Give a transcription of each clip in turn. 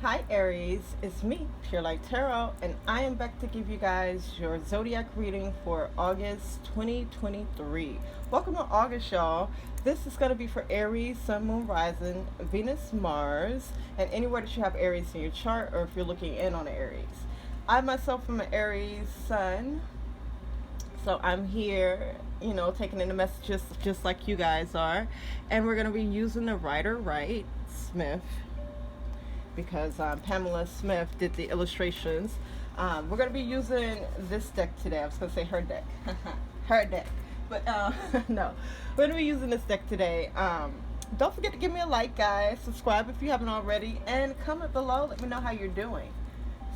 Hi Aries, it's me, PureLightTarot, and I am back to give you guys your zodiac reading for August 2023. Welcome to August, y'all. This is going to be for Aries, Sun, Moon, Rising, Venus, Mars, and anywhere that you have Aries in your chart or if you're looking in on Aries. I myself am an Aries Sun, so I'm here, taking in the messages just like you guys are, and we're going to be using the Rider-Waite Smith because Pamela Smith did the illustrations. We're going to be using this deck today. I was going to say her deck. Her deck. But no, we're going to be using this deck today. Don't forget to give me a like, guys. Subscribe if you haven't already. And comment below. Let me know how you're doing.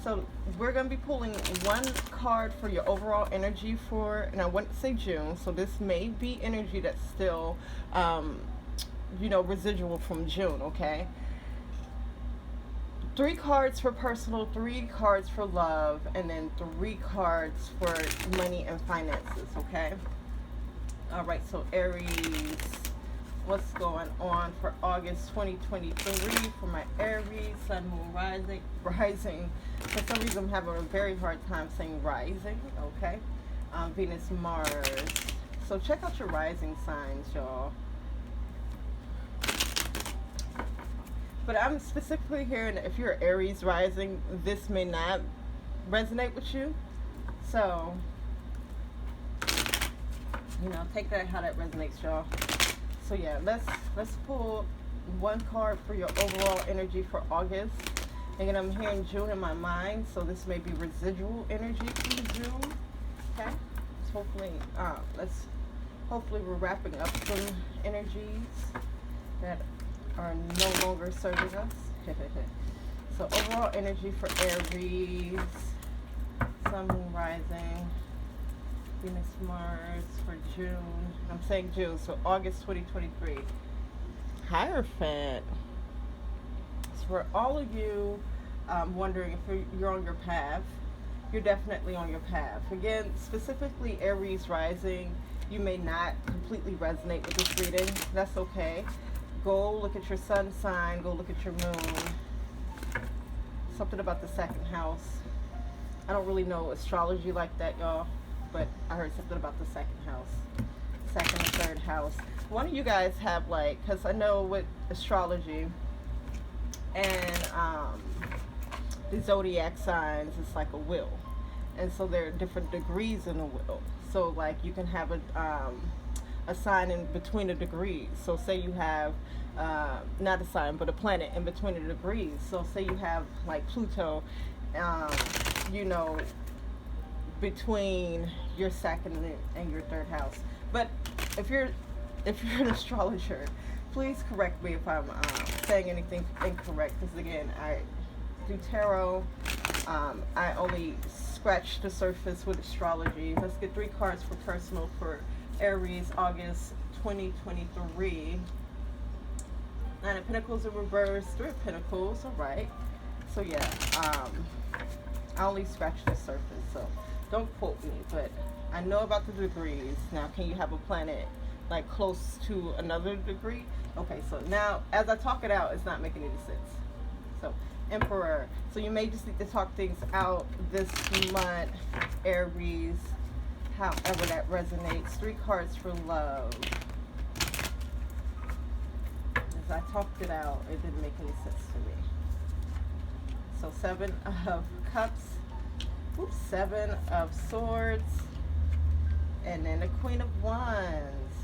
So we're going to be pulling one card for your overall energy for, and I wouldn't say June. So this may be energy that's still, residual from June, okay? 3 cards for personal, 3 cards for love, and then 3 cards for money and finances, okay? All right, so Aries, what's going on for August 2023 for my Aries, Sun, Moon, Rising. For some reason, I'm having a very hard time saying rising, okay? Venus, Mars. So check out your rising signs, y'all. But I'm specifically hearing that if you're Aries rising, this may not resonate with you. So, take that how that resonates, y'all. So yeah, let's pull one card for your overall energy for August. Again, I'm hearing June in my mind, so this may be residual energy from June. Okay, so hopefully we're wrapping up some energies that are no longer serving us. So overall energy for Aries, Sun, Moon, Rising, Venus, Mars for June. I'm saying June, so August 2023. Hierophant. So for all of you wondering if you're on your path, you're definitely on your path. Again, specifically Aries rising, you may not completely resonate with this reading. That's okay. Go look at your sun sign, go look at your moon. Something about the second house. I don't really know astrology like that, y'all, but I heard something about the second house. Second and third house. One of you guys have because I know with astrology and the zodiac signs, it's like a wheel. And so there are different degrees in the wheel. So you can have a sign in between the degrees. So say you have not a sign but a planet in between the degrees. So say you have Pluto between your second and your third house. But if you're an astrologer, please correct me if I'm saying anything incorrect, because again, I do tarot. I only scratch the surface with astrology. Let's get 3 cards for personal for Aries, August 2023. 9 of Pentacles in reverse, 3 of Pentacles, alright. So yeah, I only scratched the surface, so don't quote me, but I know about the degrees. Now, can you have a planet close to another degree? Okay, so now, as I talk it out, it's not making any sense. So, Emperor. So you may just need to talk things out this month, Aries. However that resonates. 3 cards for love. As I talked it out, it didn't make any sense to me. So 7 of Cups. Oops, 7 of Swords. And then the Queen of Wands.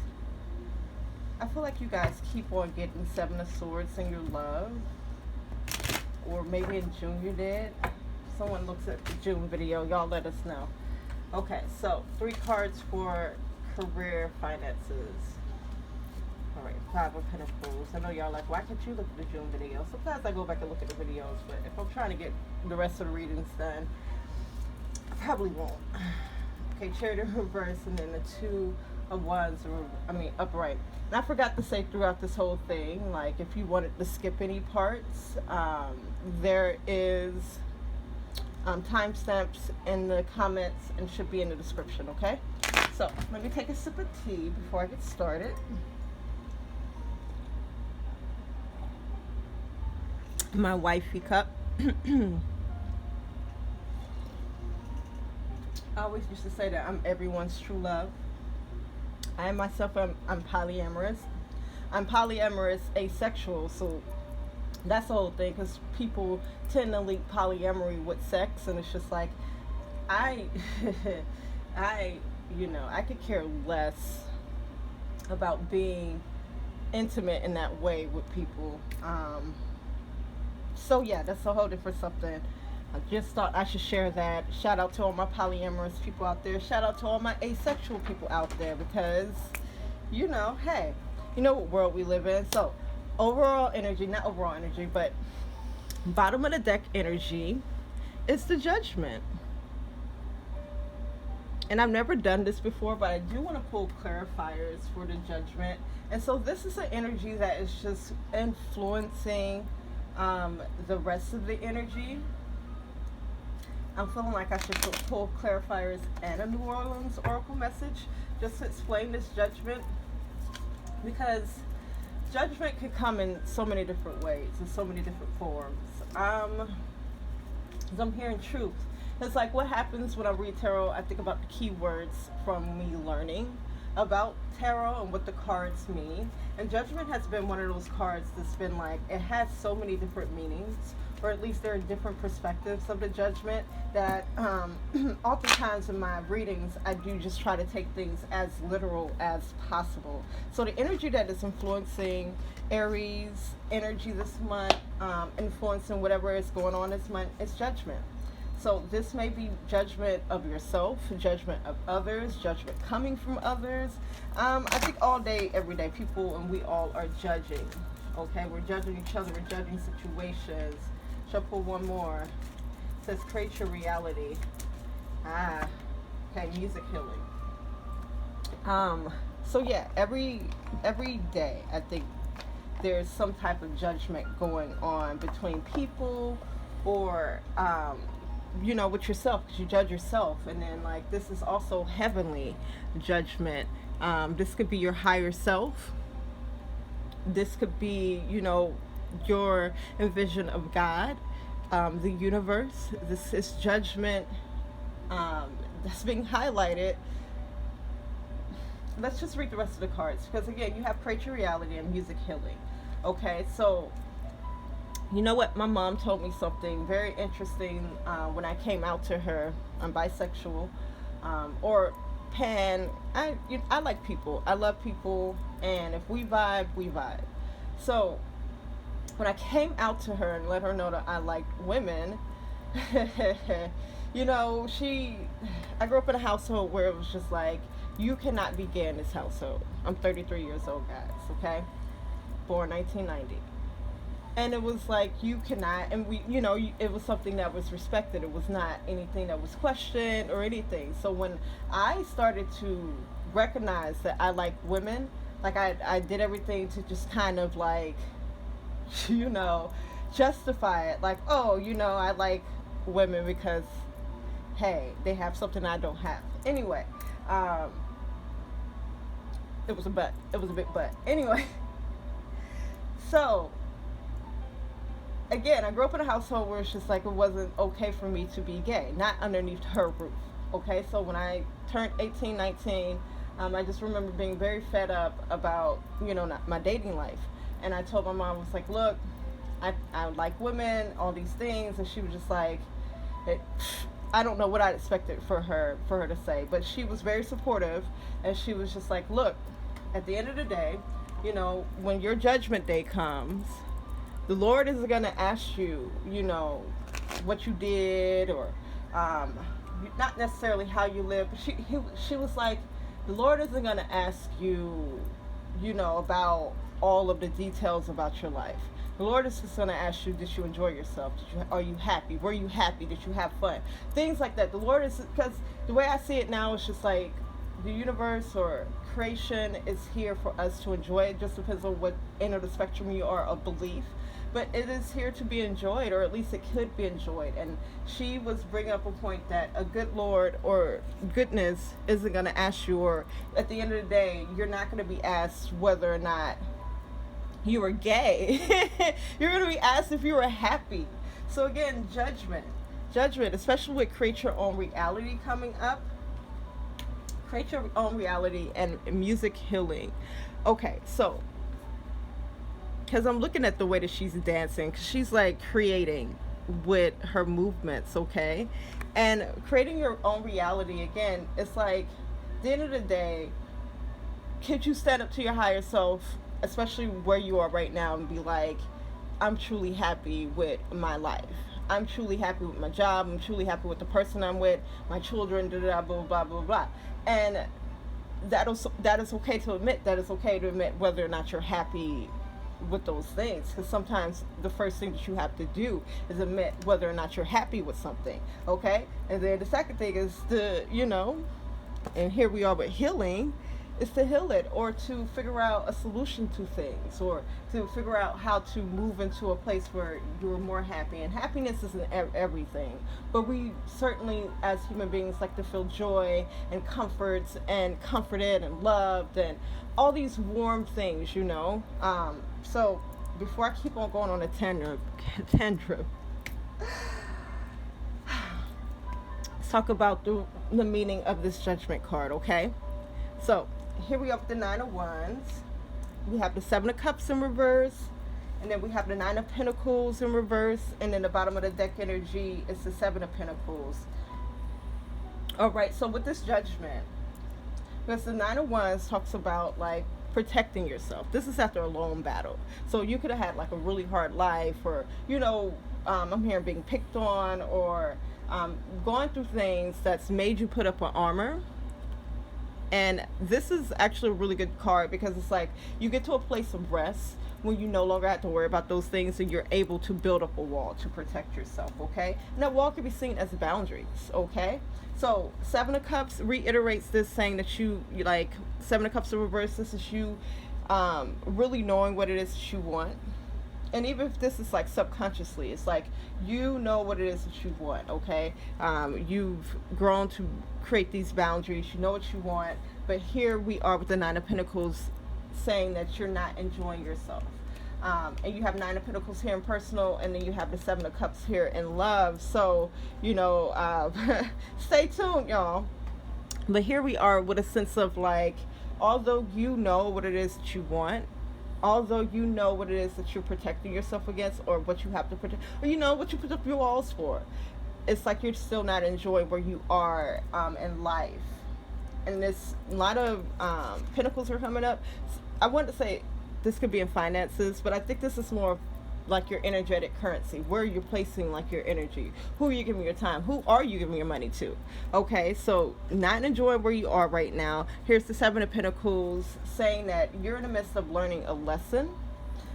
I feel like you guys keep on getting 7 of Swords in your love. Or maybe in June you did. Someone looks at the June video. Y'all let us know. Okay, so 3 cards for career finances. All right, 5 of Pentacles. I know y'all why can't you look at the June video? Sometimes I go back and look at the videos, but if I'm trying to get the rest of the readings done, I probably won't. Okay, Chariot in reverse, and then the 2 of Wands, upright. And I forgot to say throughout this whole thing, if you wanted to skip any parts, there is timestamps in the comments and should be in the description, okay? So let me take a sip of tea before I get started. My wifey cup. I always used to say that I'm everyone's true love. I myself I'm polyamorous. I'm polyamorous asexual, so that's the whole thing, because people tend to link polyamory with sex, and it's just like I I I could care less about being intimate in that way with people. So yeah, that's a whole different something. I just thought I should share that. Shout out to all my polyamorous people out there. Shout out to all my asexual people out there, because hey, you know what world we live in. So overall energy, not overall energy, but bottom of the deck energy is the Judgment. And I've never done this before, but I do want to pull clarifiers for the Judgment. And so this is an energy that is just influencing the rest of the energy. I'm feeling like I should pull clarifiers and a New Orleans Oracle message just to explain this Judgment, because Judgment could come in so many different ways, in so many different forms. I'm hearing truth. It's like, what happens when I read tarot, I think about the keywords from me learning about tarot and what the cards mean. And Judgment has been one of those cards that's been like, it has so many different meanings, or at least there are different perspectives of the Judgment that oftentimes in my readings, I do just try to take things as literal as possible. So the energy that is influencing Aries energy this month, influencing whatever is going on this month, is Judgment. So this may be judgment of yourself, judgment of others, judgment coming from others. I think all day, every day, people and we all are judging. Okay, we're judging each other, we're judging situations. Shall pull one more. It says, create your reality. Okay, music healing. So yeah, every day, I think there's some type of judgment going on between people, or with yourself, because you judge yourself. And then like, this is also heavenly judgment. This could be your higher self. This could be your envision of God, the universe. This is judgment that's being highlighted. Let's just read the rest of the cards, because again, you have create your reality and music healing. Okay, so you know what? My mom told me something very interesting when I came out to her. I'm bisexual, or pan. I like people. I love people, and if we vibe, we vibe. So when I came out to her and let her know that I liked women, I grew up in a household where it was just like, you cannot be gay in this household. I'm 33 years old, guys. Okay, born 1990. And it was like, you cannot, and we, it was something that was respected. It was not anything that was questioned or anything. So when I started to recognize that I like women, like I did everything to just kind of like, justify it. Like, oh, I like women because, hey, they have something I don't have. Anyway, it was a but. It was a big but. Anyway, so again, I grew up in a household where it's just like, it wasn't okay for me to be gay, not underneath her roof. Okay, so when I turned 18, 19, I just remember being very fed up about, not my dating life. And I told my mom, I was like, look, I like women, all these things. And she was just like, I don't know what I expected for her to say, but she was very supportive. And she was just like, look, at the end of the day, when your judgment day comes, the Lord isn't going to ask you, what you did, or not necessarily how you live. But she was like, the Lord isn't going to ask you, about all of the details about your life. The Lord is just going to ask you, did you enjoy yourself? Are you happy? Were you happy? Did you have fun? Things like that. The Lord is, because the way I see it now, it's just like the universe or creation is here for us to enjoy. It just depends on what end of the spectrum you are of belief. But it is here to be enjoyed, or at least it could be enjoyed. And she was bringing up a point that a good Lord or goodness isn't going to ask you, or at the end of the day, you're not going to be asked whether or not you were gay. You're going to be asked if you were happy. So again, judgment, especially with create your own reality coming up. Create your own reality and music healing. Okay, so because I'm looking at the way that she's dancing, because she's like creating with her movements, okay? And creating your own reality, again, it's like, at the end of the day, could you stand up to your higher self, especially where you are right now, and be like, I'm truly happy with my life. I'm truly happy with my job. I'm truly happy with the person I'm with, my children, da da blah blah blah blah. And that is okay to admit. That is okay to admit whether or not you're happy with those things, because sometimes the first thing that you have to do is admit whether or not you're happy with something, okay? And then the second thing is to, and here we are with healing, is to heal it, or to figure out a solution to things, or to figure out how to move into a place where you're more happy. And happiness isn't everything, but we certainly as human beings like to feel joy and comforts and comforted and loved and all these warm things, so before I keep on going on a tangent, let's talk about the meaning of this judgment card, okay? So here we are with the Nine of Wands. We have the Seven of Cups in reverse, and then we have the Nine of Pentacles in reverse, and then the bottom of the deck energy is the Seven of Pentacles. All right, so with this judgment, because the Nine of Wands talks about like protecting yourself. This is after a long battle. So you could have had like a really hard life, or I'm hearing being picked on, or going through things that's made you put up an armor. And this is actually a really good card, because it's like you get to a place of rest when you no longer have to worry about those things, and you're able to build up a wall to protect yourself, okay? And that wall can be seen as boundaries, okay? So Seven of Cups reiterates this, saying that you like Seven of Cups in reverse, this is you really knowing what it is that you want. And even if this is like subconsciously, it's like you know what it is that you want, okay? You've grown to create these boundaries, you know what you want, but here we are with the Nine of Pentacles saying that you're not enjoying yourself. And you have Nine of Pentacles here in personal, and then you have the Seven of Cups here in love. So, stay tuned, y'all. But here we are with a sense of like, although you know what it is that you want, although you know what it is that you're protecting yourself against, or what you have to protect, or what you put up your walls for, it's like you're still not enjoying where you are in life. And this, a lot of pentacles are coming up. I wanted to say this could be in finances, but I think this is more like your energetic currency, where you're placing like your energy, who are you giving your time, who are you giving your money to, okay? So not enjoying where you are right now. Here's the Seven of Pentacles saying that you're in the midst of learning a lesson,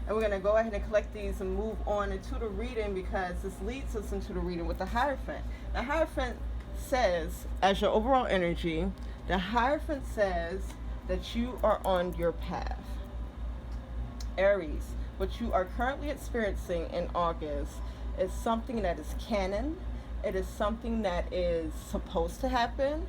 and we're going to go ahead and collect these and move on into the reading, because this leads us into the reading with the Hierophant. The Hierophant says, as your overall energy, the Hierophant says that you are on your path. Aries, what you are currently experiencing in August is something that is canon. It is something that is supposed to happen.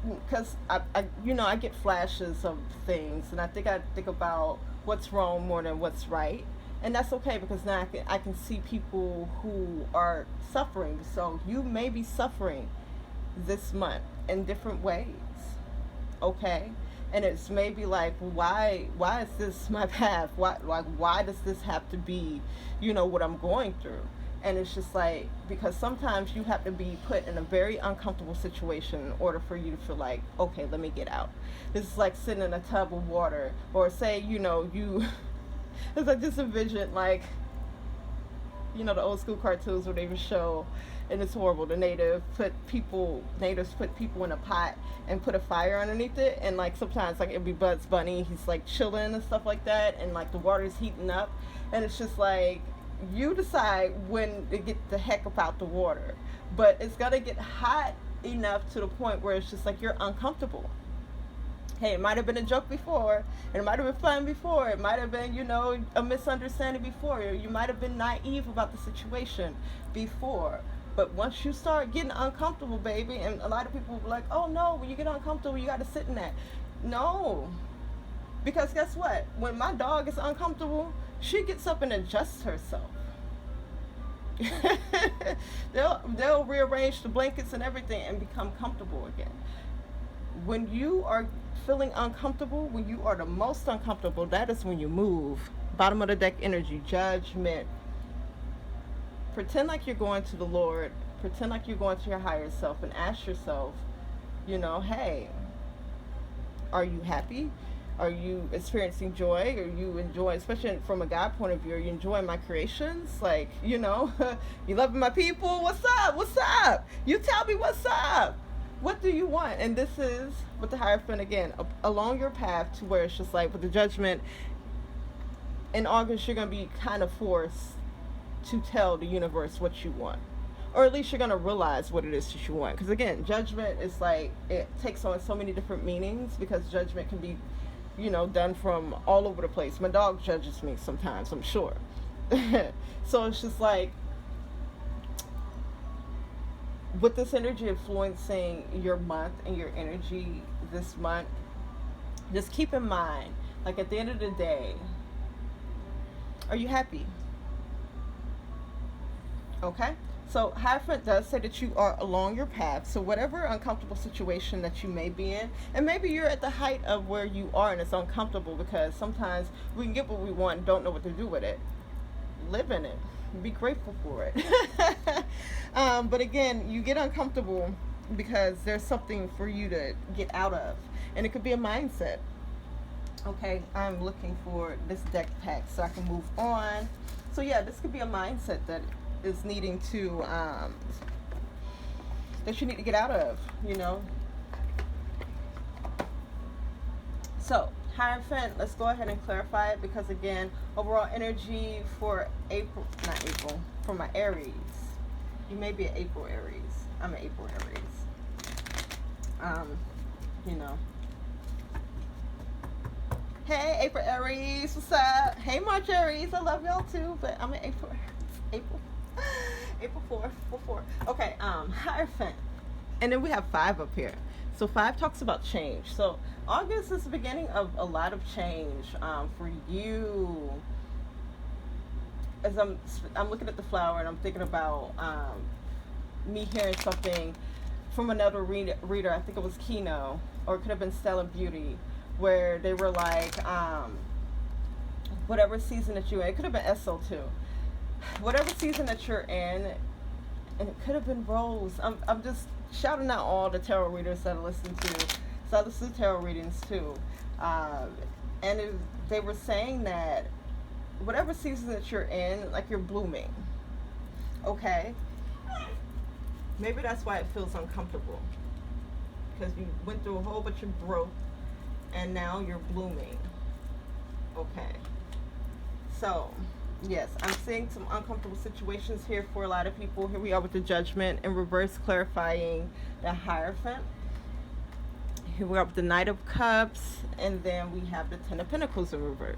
Because I get flashes of things, and I think about what's wrong more than what's right. And that's okay, because now I can see people who are suffering. So you may be suffering this month in different ways, okay? And it's maybe like, why is this my path? Why does this have to be, what I'm going through? And it's just like, because sometimes you have to be put in a very uncomfortable situation in order for you to feel like, okay, let me get out. This is like sitting in a tub of water, or say, it's like just envision like, the old school cartoons where they would show, and it's horrible, the natives put people in a pot and put a fire underneath it, and like sometimes like it'd be Bugs Bunny, he's like chilling and stuff like that, and like the water's heating up, and it's just like, you decide when to get the heck up out the water, but it's gonna get hot enough to the point where it's just like you're uncomfortable. Hey, it might have been a joke before, and it might have been fun before, it might have been, a misunderstanding before, you might have been naive about the situation before, but once you start getting uncomfortable, baby, and a lot of people will be like, oh no, when you get uncomfortable, you got to sit in that. No, because guess what? When my dog is uncomfortable, she gets up and adjusts herself. They'll rearrange the blankets and everything and become comfortable again. When you are feeling uncomfortable, when you are the most uncomfortable, that is when you move. Bottom of the deck energy, Judgment. Pretend like you're going to the Lord. Pretend like you're going to your higher self and ask yourself, hey, are you happy? Are you experiencing joy? Are you enjoying, especially from a God point of view, are you enjoying my creations? Like, you loving my people? What's up? What's up? You tell me what's up. What do you want? And this is with the Hierophant again, along your path to where it's just like with the Judgment, in August, you're going to be kind of forced to tell the universe what you want. Or at least you're going to realize what it is that you want. Because again, Judgment is like, it takes on so many different meanings, because Judgment can be, done from all over the place. My dog judges me sometimes, I'm sure. So it's just like, with this energy influencing your month and your energy this month, just keep in mind, like at the end of the day, are you happy? Okay? So Hierophant does say that you are along your path. So whatever uncomfortable situation that you may be in, and maybe you're at the height of where you are and it's uncomfortable, because sometimes we can get what we want and don't know what to do with it. Live in it. Be grateful for it. But again, you get uncomfortable because there's something for you to get out of. And it could be a mindset. Okay, I'm looking for this deck pack so I can move on. So yeah, this could be a mindset that is needing to, that you need to get out of, So, Hierophant, let's go ahead and clarify it, because again, overall energy for for my Aries. You may be an April Aries. I'm an April Aries. Hey, April Aries, what's up? Hey, March Aries, I love y'all too, but I'm an April 4. Okay, Hierophant. And then we have 5 up here. So 5 talks about change. So August is the beginning of a lot of change for you. As I'm looking at the flower and I'm thinking about me hearing something from another reader. I think it was Kino, or it could have been Stella Beauty, where they were like, whatever season that you're in, it could have been SO too. Whatever season that you're in, and it could have been Rose. I'm just shouting out all the tarot readers that I listen to. So I listen to tarot readings too. And they were saying that whatever season that you're in, like you're blooming. Okay? Maybe that's why it feels uncomfortable. Because you went through a whole bunch of growth and now you're blooming. Okay. So, yes, I'm seeing some uncomfortable situations here for a lot of people. Here we are with the Judgment in reverse, clarifying the Hierophant. Here we are with the Knight of Cups, and then we have the Ten of Pentacles in reverse.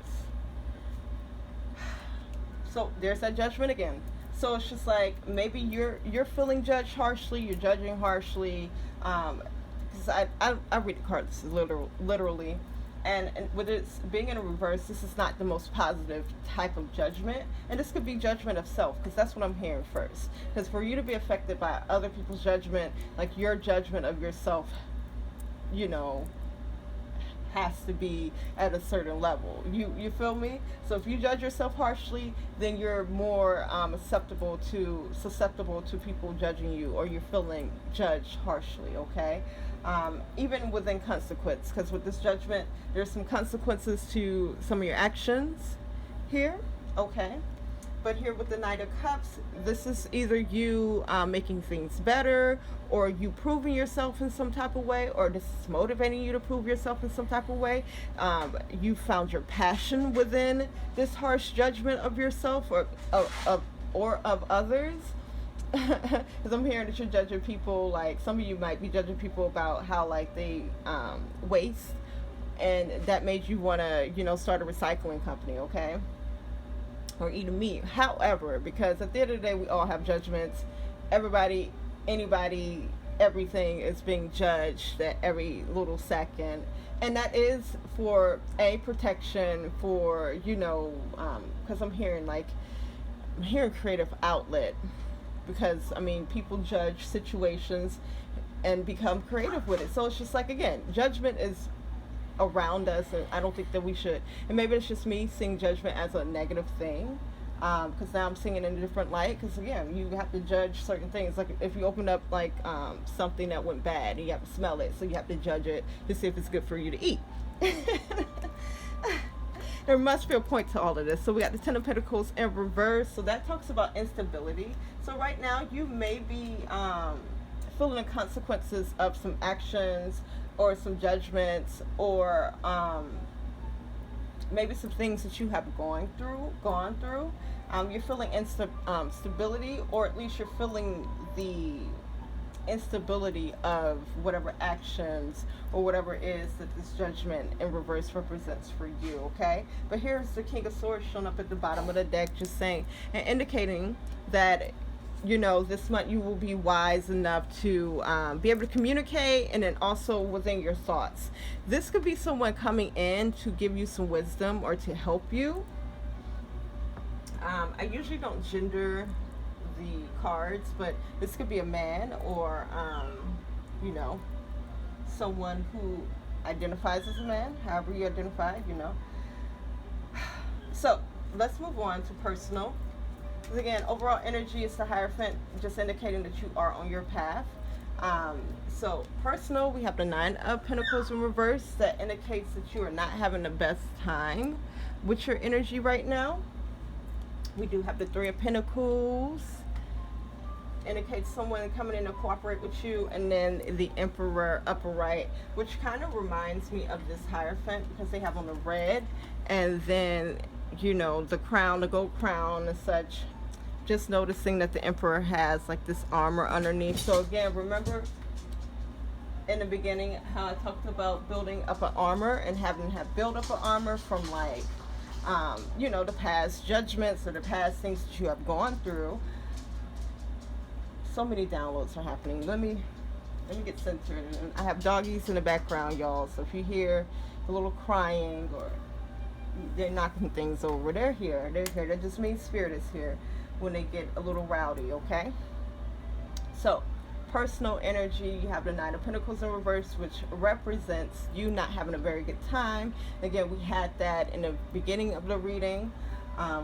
So there's that Judgment again. So it's just like, maybe you're feeling judged harshly, you're judging harshly. Because I read the cards literally. And with it being in a reverse, this is not the most positive type of judgment. And this could be judgment of self, because that's what I'm hearing first. Because for you to be affected by other people's judgment, like your judgment of yourself, has to be at a certain level. You feel me? So if you judge yourself harshly, then you're more susceptible to people judging you, or you're feeling judged harshly, okay? Even within consequence, because with this Judgment, there's some consequences to some of your actions here, okay? But here with the Knight of Cups, this is either you making things better, or you proving yourself in some type of way, or this is motivating you to prove yourself in some type of way. You found your passion within this harsh judgment of yourself or of others. Because I'm hearing that you're judging people, like some of you might be judging people about how like they waste, and that made you want to start a recycling company, okay? Or eating meat. However, because at the end of the day, we all have judgments. Everybody, anybody, everything is being judged at every little second. And that is for protection, for, because I'm hearing like I'm hearing creative outlet, because I mean people judge situations and become creative with it. So it's just like, again, judgment is around us, and I don't think that we should. And maybe it's just me seeing judgment as a negative thing, because now I'm seeing it in a different light. Because again, you have to judge certain things. Like if you open up like something that went bad, you have to smell it, so you have to judge it to see if it's good for you to eat. There must be a point to all of this. So we got the Ten of Pentacles in reverse. So that talks about instability. So right now you may be feeling the consequences of some actions or some judgments, or maybe some things that you have gone through. You're feeling stability, or at least you're feeling the instability of whatever actions or whatever it is that this judgment in reverse represents for you, okay? But here's the King of Swords showing up at the bottom of the deck, just saying and indicating that, you know, this month you will be wise enough to be able to communicate, and then also within your thoughts. This could be someone coming in to give you some wisdom or to help you. I usually don't gender the cards, but this could be a man, or you know, someone who identifies as a man, however you identify, you know. So let's move on to personal. Again, overall energy is the Hierophant, just indicating that you are on your path. So personal, we have the Nine of Pentacles in reverse. That indicates that you are not having the best time with your energy right now. We do have the Three of Pentacles, indicates someone coming in to cooperate with you, and then the Emperor upper right, which kind of reminds me of this Hierophant, because they have on the red, and then, you know, the crown, the gold crown and such. Just noticing that the Emperor has like this armor underneath. So again, remember in the beginning how I talked about building up an armor and having to have built up an armor from like you know, the past judgments or the past things that you have gone through. So many downloads are happening. Let me get centered. And I have doggies in the background, y'all. So if you hear a little crying or they're knocking things over, they're here. They're here. That just means spirit is here when they get a little rowdy, okay? So personal energy, you have the Nine of Pentacles in reverse, which represents you not having a very good time. Again, we had that in the beginning of the reading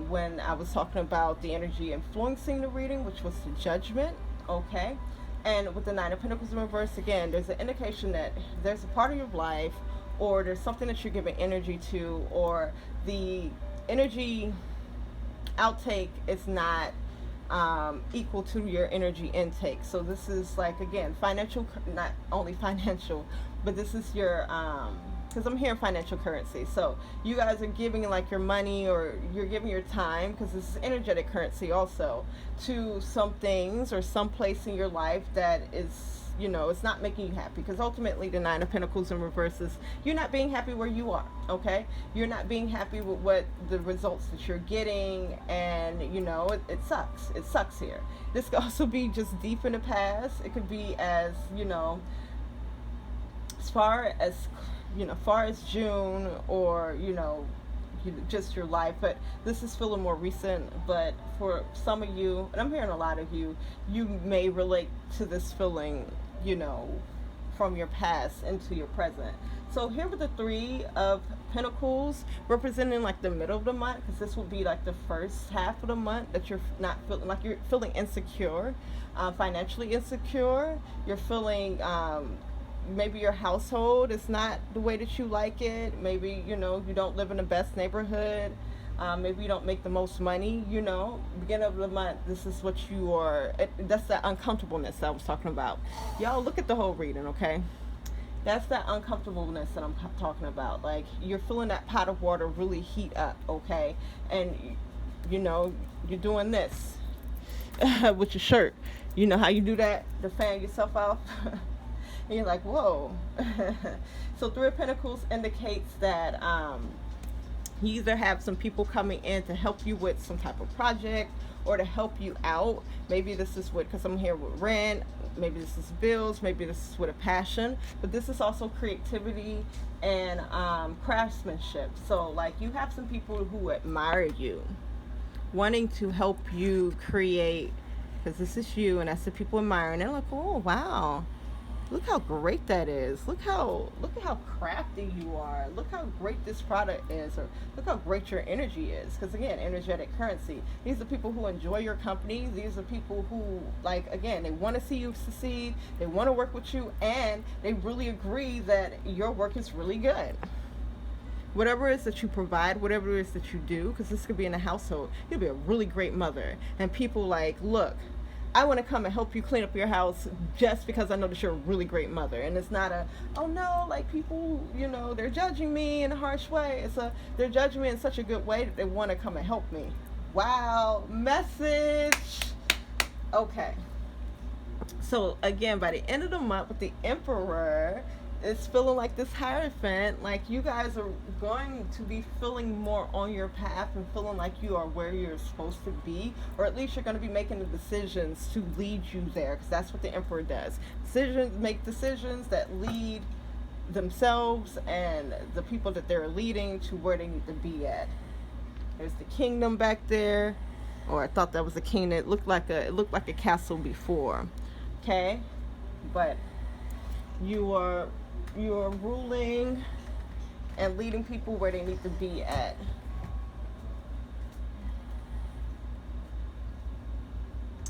when I was talking about the energy influencing the reading, which was the Judgment, okay? And with the Nine of Pentacles in reverse, again, there's an indication that there's a part of your life, or there's something that you're giving energy to, or the energy outtake is not equal to your energy intake. So this is like, again, financial, not only financial, but this is your because I'm hearing financial currency. So you guys are giving like your money, or you're giving your time, because this is energetic currency also, to some things or some place in your life that is, you know, it's not making you happy. Because ultimately the Nine of Pentacles in reverse is you're not being happy where you are, okay? You're not being happy with what the results that you're getting, and you know, it sucks. It sucks here. This could also be just deep in the past. It could be as, you know, as far as June, or you know, just your life. But this is feeling more recent. But for some of you, and I'm hearing a lot of you, you may relate to this feeling, you know, from your past into your present. So here with the Three of Pentacles representing like the middle of the month, because this will be like the first half of the month that you're not feeling like you're feeling insecure, financially insecure. You're feeling maybe your household is not the way that you like it. Maybe, you know, you don't live in the best neighborhood. Maybe you don't make the most money, you know. Beginning of the month, this is what you are. That's that uncomfortableness that I was talking about. Y'all look at the whole reading, okay? That's that uncomfortableness that I'm talking about. Like, you're feeling that pot of water really heat up, okay? And, you know, you're doing this with your shirt. You know how you do that to fan yourself off? And you're like, whoa. So Three of Pentacles indicates that you either have some people coming in to help you with some type of project, or to help you out. Maybe this is with, because I'm here with rent, maybe this is bills, maybe this is with a passion, but this is also creativity and craftsmanship. So like, you have some people who admire you, wanting to help you create, because this is you, and that's the people admiring. They're like, oh wow, look how great that is. Look at how crafty you are. Look how great this product is, or look how great your energy is. Because again, energetic currency. These are people who enjoy your company. These are people who, like, again, they want to see you succeed. They want to work with you, and they really agree that your work is really good. Whatever it is that you provide, whatever it is that you do, because this could be in a household, you'll be a really great mother. And people like, look, I want to come and help you clean up your house just because I know that you're a really great mother. And it's not a, oh no, like people, you know, they're judging me in a harsh way. It's a, they're judging me in such a good way that they want to come and help me. Wow, message. Okay. So again, by the end of the month with the Emperor, it's feeling like this Hierophant, like you guys are going to be feeling more on your path and feeling like you are where you're supposed to be, or at least you're going to be making the decisions to lead you there, because that's what the Emperor does. Make decisions that lead themselves and the people that they're leading to where they need to be at. There's the kingdom back there, or I thought that was a kingdom. It looked like a castle before. Okay, but you are ruling and leading people where they need to be at.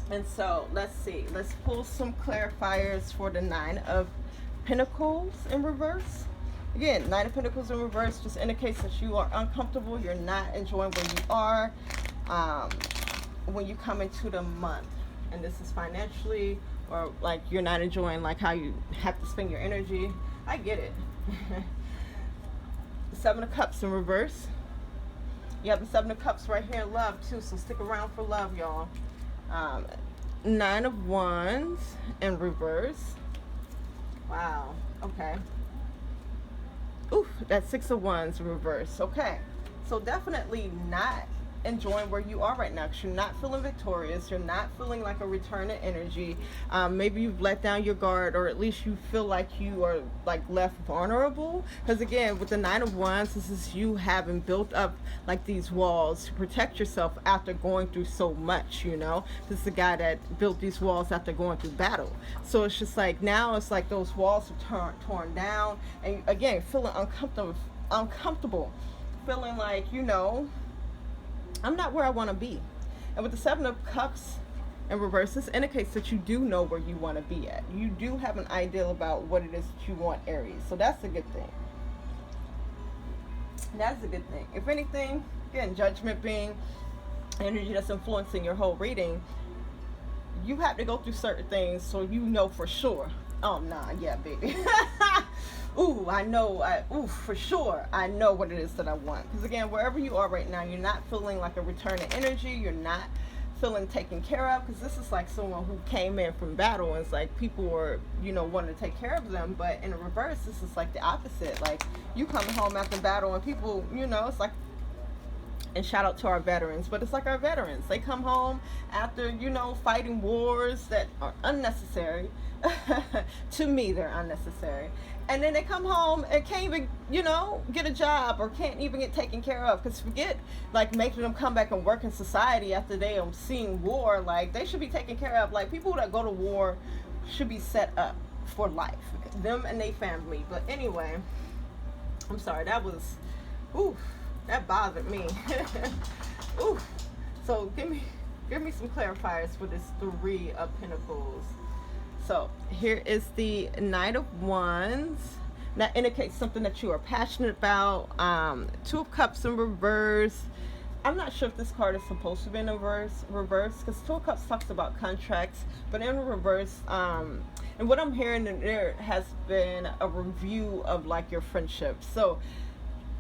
And so let's see, let's pull some clarifiers for the Nine of Pentacles in reverse. Again, Nine of Pentacles in reverse just indicates that you are uncomfortable, you're not enjoying where you are when you come into the month. And this is financially, or like you're not enjoying like how you have to spend your energy. I get it. Seven of Cups in reverse. You have the Seven of Cups right here in love too, so stick around for love, y'all. Nine of Wands in reverse. Wow. Okay. Oof, that's Six of Wands in reverse. Okay. So definitely not enjoying where you are right now, because you're not feeling victorious, you're not feeling like a return of energy. Maybe you've let down your guard, or at least you feel like you are like left vulnerable, because again with the Nine of Wands, this is you having built up like these walls to protect yourself after going through so much, you know. This is the guy that built these walls after going through battle. So it's just like now it's like those walls are torn down, and again feeling uncomfortable, feeling like, you know, I'm not where I want to be. And with the Seven of Cups in reverse, this indicates that you do know where you want to be at. You do have an idea about what it is that you want, Aries. So that's a good thing. That's a good thing. If anything, again, Judgment being energy that's influencing your whole reading, you have to go through certain things so you know for sure. Oh, nah, yeah, baby. Ooh, I know, for sure, I know what it is that I want. Because again, wherever you are right now, you're not feeling like a return of energy. You're not feeling taken care of. Because this is like someone who came in from battle, and it's like people were, you know, wanting to take care of them. But in the reverse, this is like the opposite. Like you coming home after battle, and people, you know, it's like, and shout out to our veterans, but it's like our veterans. They come home after, you know, fighting wars that are unnecessary. To me, they're unnecessary. And then they come home and can't even, you know, get a job, or can't even get taken care of. Because forget, like, making them come back and work in society after they are seeing war. Like, they should be taken care of. Like, people that go to war should be set up for life. Them and their family. But anyway, I'm sorry, that was, ooh, that bothered me. Ooh. So give me some clarifiers for this Three of Pentacles. So here is the Knight of Wands. That indicates something that you are passionate about. Two of Cups in reverse. I'm not sure if this card is supposed to be in reverse, because Two of Cups talks about contracts, but in reverse, and what I'm hearing, there has been a review of like your friendships. So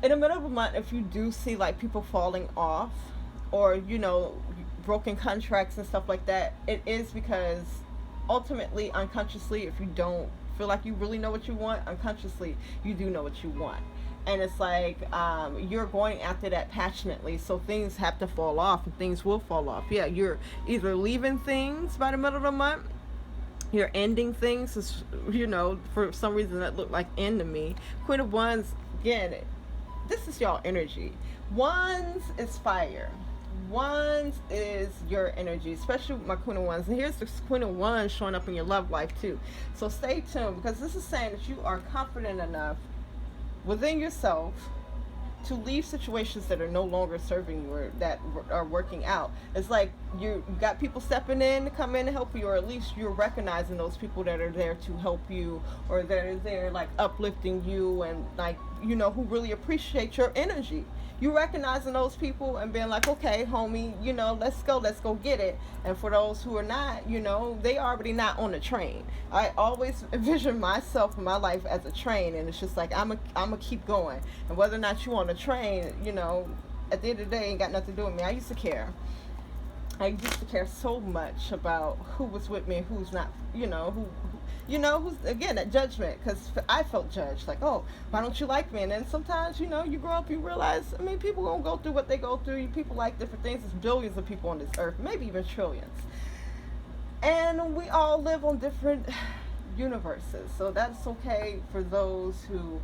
in the middle of the month, if you do see like people falling off, or, you know, broken contracts and stuff like that, it is because ultimately, unconsciously, if you don't feel like you really know what you want, unconsciously, you do know what you want. And it's like, you're going after that passionately, so things have to fall off, and things will fall off. Yeah, you're either leaving things by the middle of the month, you're ending things, you know, for some reason that looked like end to me. Queen of Wands, again, this is y'all energy. Wands is fire. Wands is your energy, especially with my Queen of Wands. And here's the Queen of Wands showing up in your love life too. So stay tuned, because this is saying that you are confident enough within yourself to leave situations that are no longer serving you or that are working out. It's like you got people stepping in to come in and help you, or at least you're recognizing those people that are there to help you, or that are there like uplifting you, and like, you know, who really appreciate your energy. You recognizing those people and being like, okay, homie, you know, let's go get it. And for those who are not, you know, they already not on the train. I always envision myself in my life as a train, and it's just like I'm a keep going. And whether or not you on the train, you know, at the end of the day, ain't got nothing to do with me. I used to care so much about who was with me and who's not, you know, who's, again, that judgment, because I felt judged, like, oh, why don't you like me? And then sometimes, you know, you grow up, you realize, I mean, people gonna go through what they go through. People like different things. There's billions of people on this earth, maybe even trillions, and we all live on different universes. So that's okay for those who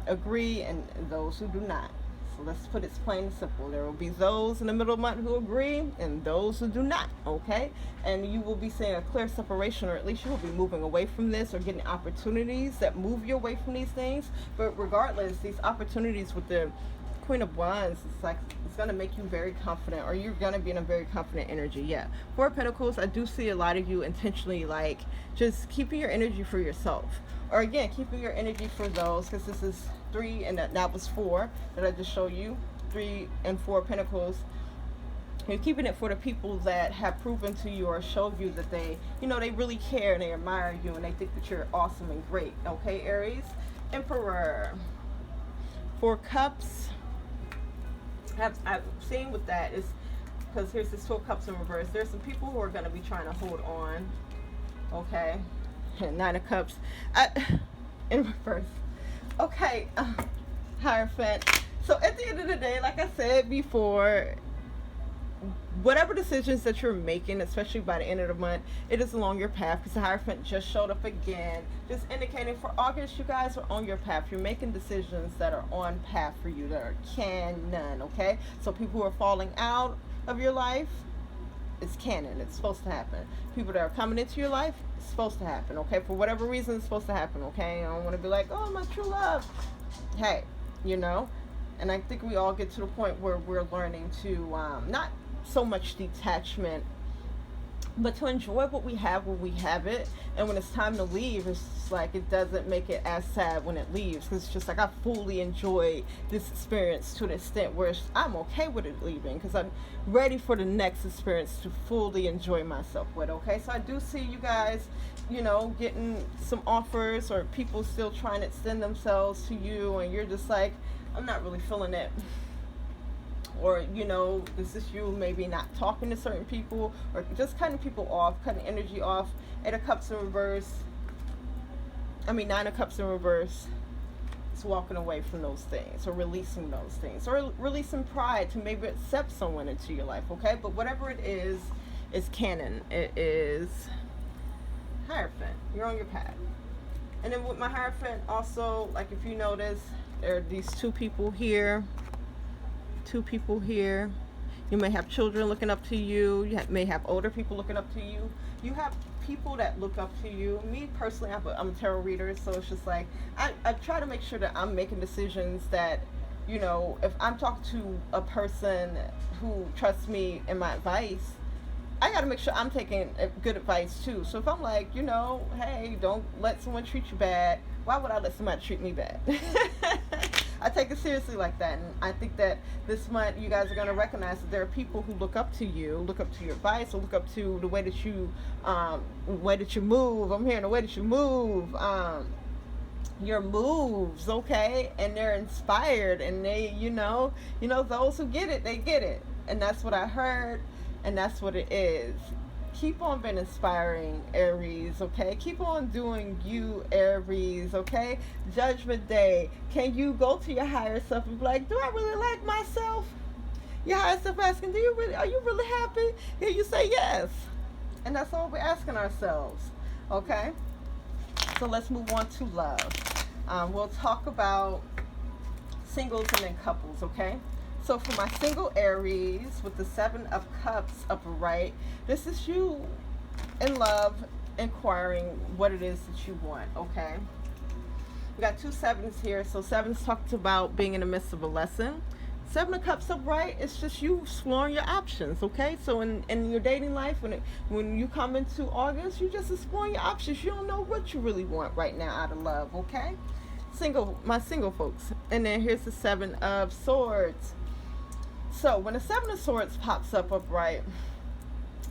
agree and those who do not. So let's put it plain and simple. There will be those in the middle of the month who agree and those who do not, okay? And you will be seeing a clear separation, or at least you will be moving away from this, or getting opportunities that move you away from these things. But regardless, these opportunities with the Queen of Wands, it's like it's going to make you very confident, or you're going to be in a very confident energy. Yeah. Four of Pentacles, I do see a lot of you intentionally like just keeping your energy for yourself, or again, keeping your energy for those, because this is 3 and that was 4 that I just showed you. 3 and 4 Pentacles. You're keeping it for the people that have proven to you or showed you that they, you know, they really care and they admire you and they think that you're awesome and great. Okay, Aries. Emperor. 4 Cups. I've seen with that is because here's this 2 of Cups in reverse. There's some people who are going to be trying to hold on. Okay. 9 of Cups in reverse. Okay, Hierophant. So at the end of the day, like I said before, whatever decisions that you're making, especially by the end of the month, it is along your path, because the Hierophant just showed up again, just indicating for August, you guys are on your path. You're making decisions that are on path for you, that are canon, okay? So people who are falling out of your life, it's canon. It's supposed to happen. People that are coming into your life, it's supposed to happen, okay? For whatever reason, it's supposed to happen, okay? I don't want to be like, oh, my true love. Hey, you know? And I think we all get to the point where we're learning to not so much detachment, but to enjoy what we have when we have it. And when it's time to leave, it's just like it doesn't make it as sad when it leaves, because it's just like I fully enjoyed this experience to an extent where I'm okay with it leaving, because I'm ready for the next experience to fully enjoy myself with. Okay, so I do see you guys, you know, getting some offers, or people still trying to extend themselves to you, and you're just like, I'm not really feeling it. Or, you know, this is you maybe not talking to certain people, or just cutting people off, cutting energy off. 8 of Cups in reverse. 9 of Cups in reverse. It's walking away from those things, or releasing those things, or releasing pride to maybe accept someone into your life, okay? But whatever it is canon. It is Hierophant. You're on your path. And then with my Hierophant also, like if you notice, there are these 2 people here. 2 people here. You may have children looking up to you. You may have older people looking up to you. You have people that look up to you. Me personally, I'm a tarot reader, so it's just like I try to make sure that I'm making decisions that, you know, if I'm talking to a person who trusts me in my advice, I got to make sure I'm taking good advice too. So if I'm like, you know, hey, don't let someone treat you bad, why would I let somebody treat me bad? I take it seriously like that, and I think that this month you guys are going to recognize that there are people who look up to you, look up to your advice, or look up to the way that you move. I'm hearing the way that you move, your moves, okay, and they're inspired, and they, you know, those who get it, they get it, and that's what I heard, and that's what it is. Keep on being inspiring, Aries, okay? Keep on doing you, Aries, okay? Judgment Day. Can you go to your higher self and be like, do I really like myself? Your higher self asking, are you really happy? And you say yes. And that's all we're asking ourselves, okay? So let's move on to love. We'll talk about singles and then couples, okay? So for my single Aries with the 7 of Cups upright, this is you in love, inquiring what it is that you want, okay? We got 2 sevens here. So 7s talked about being in the midst of a lesson. 7 of Cups upright, it's just you exploring your options, okay? So in your dating life, when you come into August, you're just exploring your options. You don't know what you really want right now out of love, okay? My single folks. And then here's the 7 of Swords. So when the 7 of Swords pops up upright,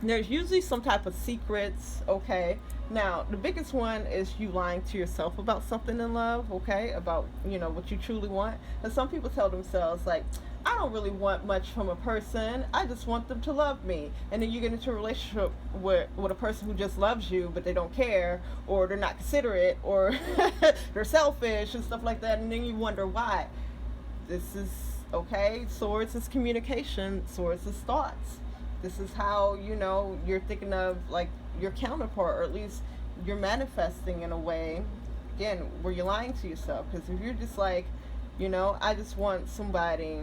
there's usually some type of secrets, okay? Now, the biggest one is you lying to yourself about something in love, okay? About, what you truly want. And some people tell themselves, like, I don't really want much from a person. I just want them to love me. And then you get into a relationship with a person who just loves you, but they don't care, or they're not considerate, or they're selfish and stuff like that. And then you wonder why. This is, okay, Swords is communication. Swords is thoughts. This is how, you're thinking of, like, your counterpart, or at least you're manifesting in a way, again, where you're lying to yourself. Because if you're just like, I just want somebody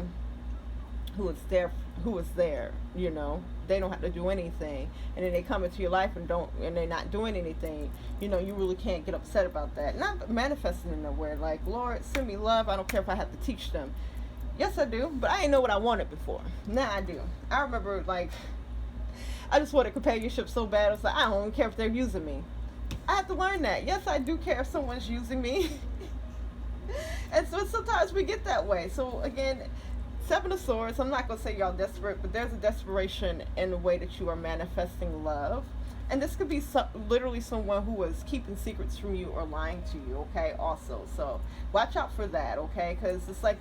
who is there, they don't have to do anything, and then they come into your life and they're not doing anything, you really can't get upset about that. Not manifesting in nowhere, like, Lord, send me love, I don't care if I have to teach them. Yes, I do, but I didn't know what I wanted before. Now I do. I remember, like, I just wanted companionship so bad. I was like, I don't care if they're using me. I have to learn that. Yes, I do care if someone's using me. And so sometimes we get that way. So again, 7 of Swords, I'm not going to say y'all desperate, but there's a desperation in the way that you are manifesting love. And this could be literally someone who is keeping secrets from you or lying to you, okay, also. So watch out for that, okay, because it's like,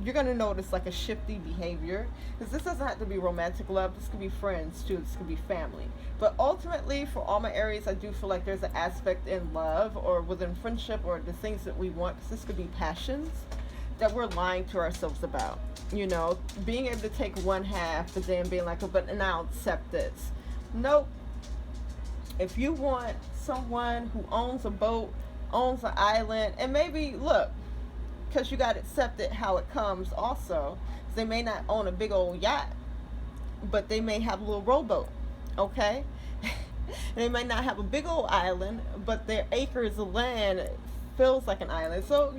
you're going to notice like a shifty behavior, because this doesn't have to be romantic love. This could be friends too. This could be family. But ultimately, for all my Aries, I do feel like there's an aspect in love or within friendship or the things that we want, because this could be passions that we're lying to ourselves about. Being able to take one half, but then being like, but now accept this. Nope. If you want someone who owns a boat, owns an island, and maybe, look, because you got to accept it how it comes also. They may not own a big old yacht, but they may have a little rowboat, okay? They may not have a big old island, but their acres of land feels like an island. So,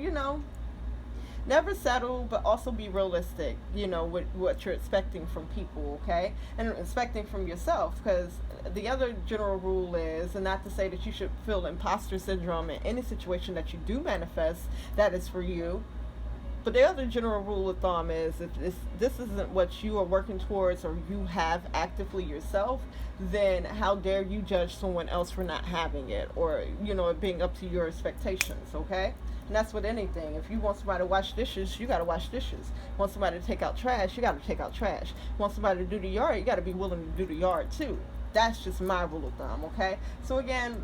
never settle, but also be realistic, with what you're expecting from people, okay? And expecting from yourself, because the other general rule is, and not to say that you should feel imposter syndrome in any situation that you do manifest that is for you, but the other general rule of thumb is, if this isn't what you are working towards or you have actively yourself, then how dare you judge someone else for not having it, or, it being up to your expectations, okay? And that's with anything. If you want somebody to wash dishes, you got to wash dishes. Want somebody to take out trash, you got to take out trash. Want somebody to do the yard, you got to be willing to do the yard too. That's just my rule of thumb, okay? So again,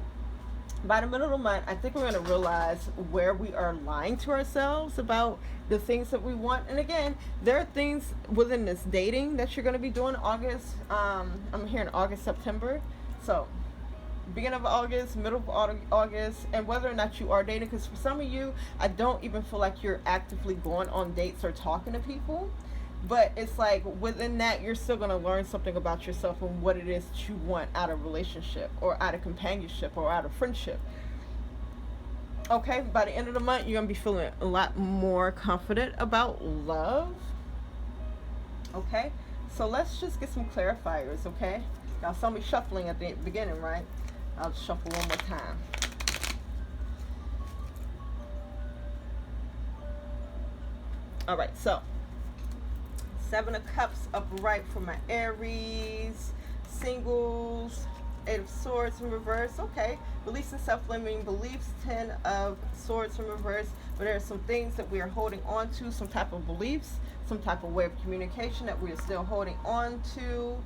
by the middle of the month, I think we're going to realize where we are lying to ourselves about the things that we want. And again, there are things within this dating that you're going to be doing in August. I'm here in August, September. So beginning of August, middle of August, and whether or not you are dating, because for some of you, I don't even feel like you're actively going on dates or talking to people, but it's like within that, you're still going to learn something about yourself and what it is that you want out of relationship or out of companionship or out of friendship. Okay, by the end of the month, you're going to be feeling a lot more confident about love. Okay, so let's just get some clarifiers, okay? Y'all saw me shuffling at the beginning, right? I'll shuffle one more time. All right, so 7 of Cups upright for my Aries, singles, 8 of Swords in reverse. Okay, releasing self-limiting beliefs, 10 of Swords in reverse. But there are some things that we are holding on to, some type of beliefs, some type of way of communication that we are still holding on to.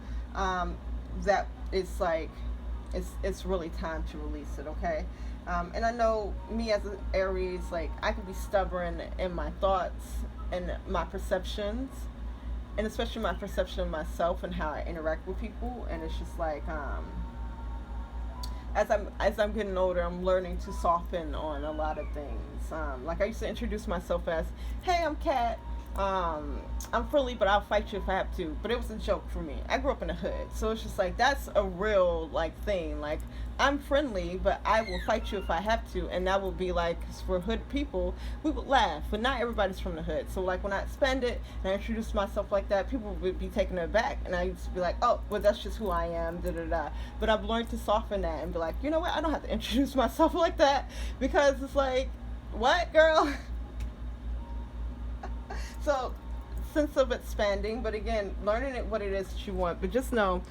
That it's like, it's really time to release it, okay? And I know me as an Aries, like, I can be stubborn in my thoughts and my perceptions, and especially my perception of myself and how I interact with people. And it's just like, as I'm getting older, I'm learning to soften on a lot of things. Like I used to introduce myself as, hey, I'm Kat. I'm friendly, but I'll fight you if I have to. But it was a joke for me. I grew up in the hood, so it's just like that's a real like thing. Like I'm friendly, but I will fight you if I have to, and that will be like 'cause for hood people, we would laugh, but not everybody's from the hood. So like when I expand it and I introduce myself like that, people would be taken aback, and I used to be like, oh, well that's just who I am, da da da. But I've learned to soften that and be like, you know what, I don't have to introduce myself like that because it's like, what, girl? So sense of expanding, but again, learning it what it is that you want. But just know,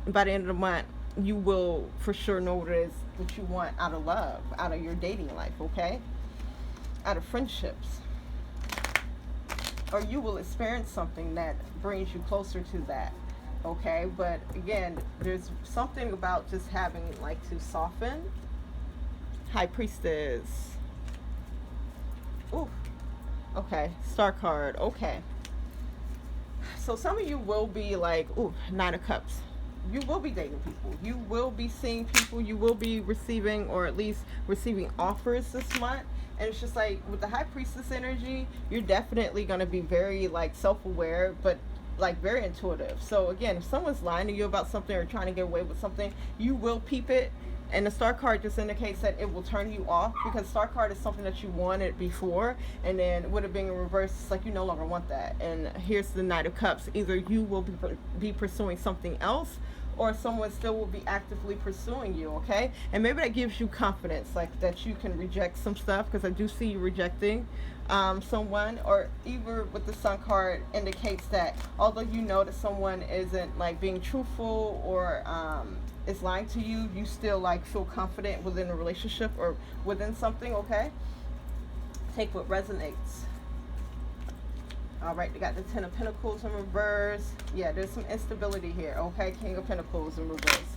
by the end of the month, you will for sure know what it is that you want out of love, out of your dating life, okay? Out of friendships. Or you will experience something that brings you closer to that, okay? But again, there's something about just having like to soften. High Priestess. Ooh. Okay, Star card. Okay. So some of you will be like, ooh, Nine of Cups. You will be dating people. You will be seeing people. You will be receiving, or at least receiving offers this month. And it's just like with the High Priestess energy, you're definitely going to be very like self-aware, but like very intuitive. So again, if someone's lying to you about something or trying to get away with something, you will peep it. And the star card just indicates that it will turn you off, because star card is something that you wanted before, and then with it being in reverse, it's like you no longer want that. And here's the Knight of Cups. Either you will be pursuing something else, or someone still will be actively pursuing you, okay? And maybe that gives you confidence, like that you can reject some stuff, because I do see you rejecting someone. Or even with the Sun card indicates that although you know that someone isn't like being truthful or is lying to you, you still like feel confident within a relationship or within something, okay? Take what resonates. All right, they got the Ten of Pentacles in reverse. Yeah, there's some instability here, okay? King of Pentacles in reverse.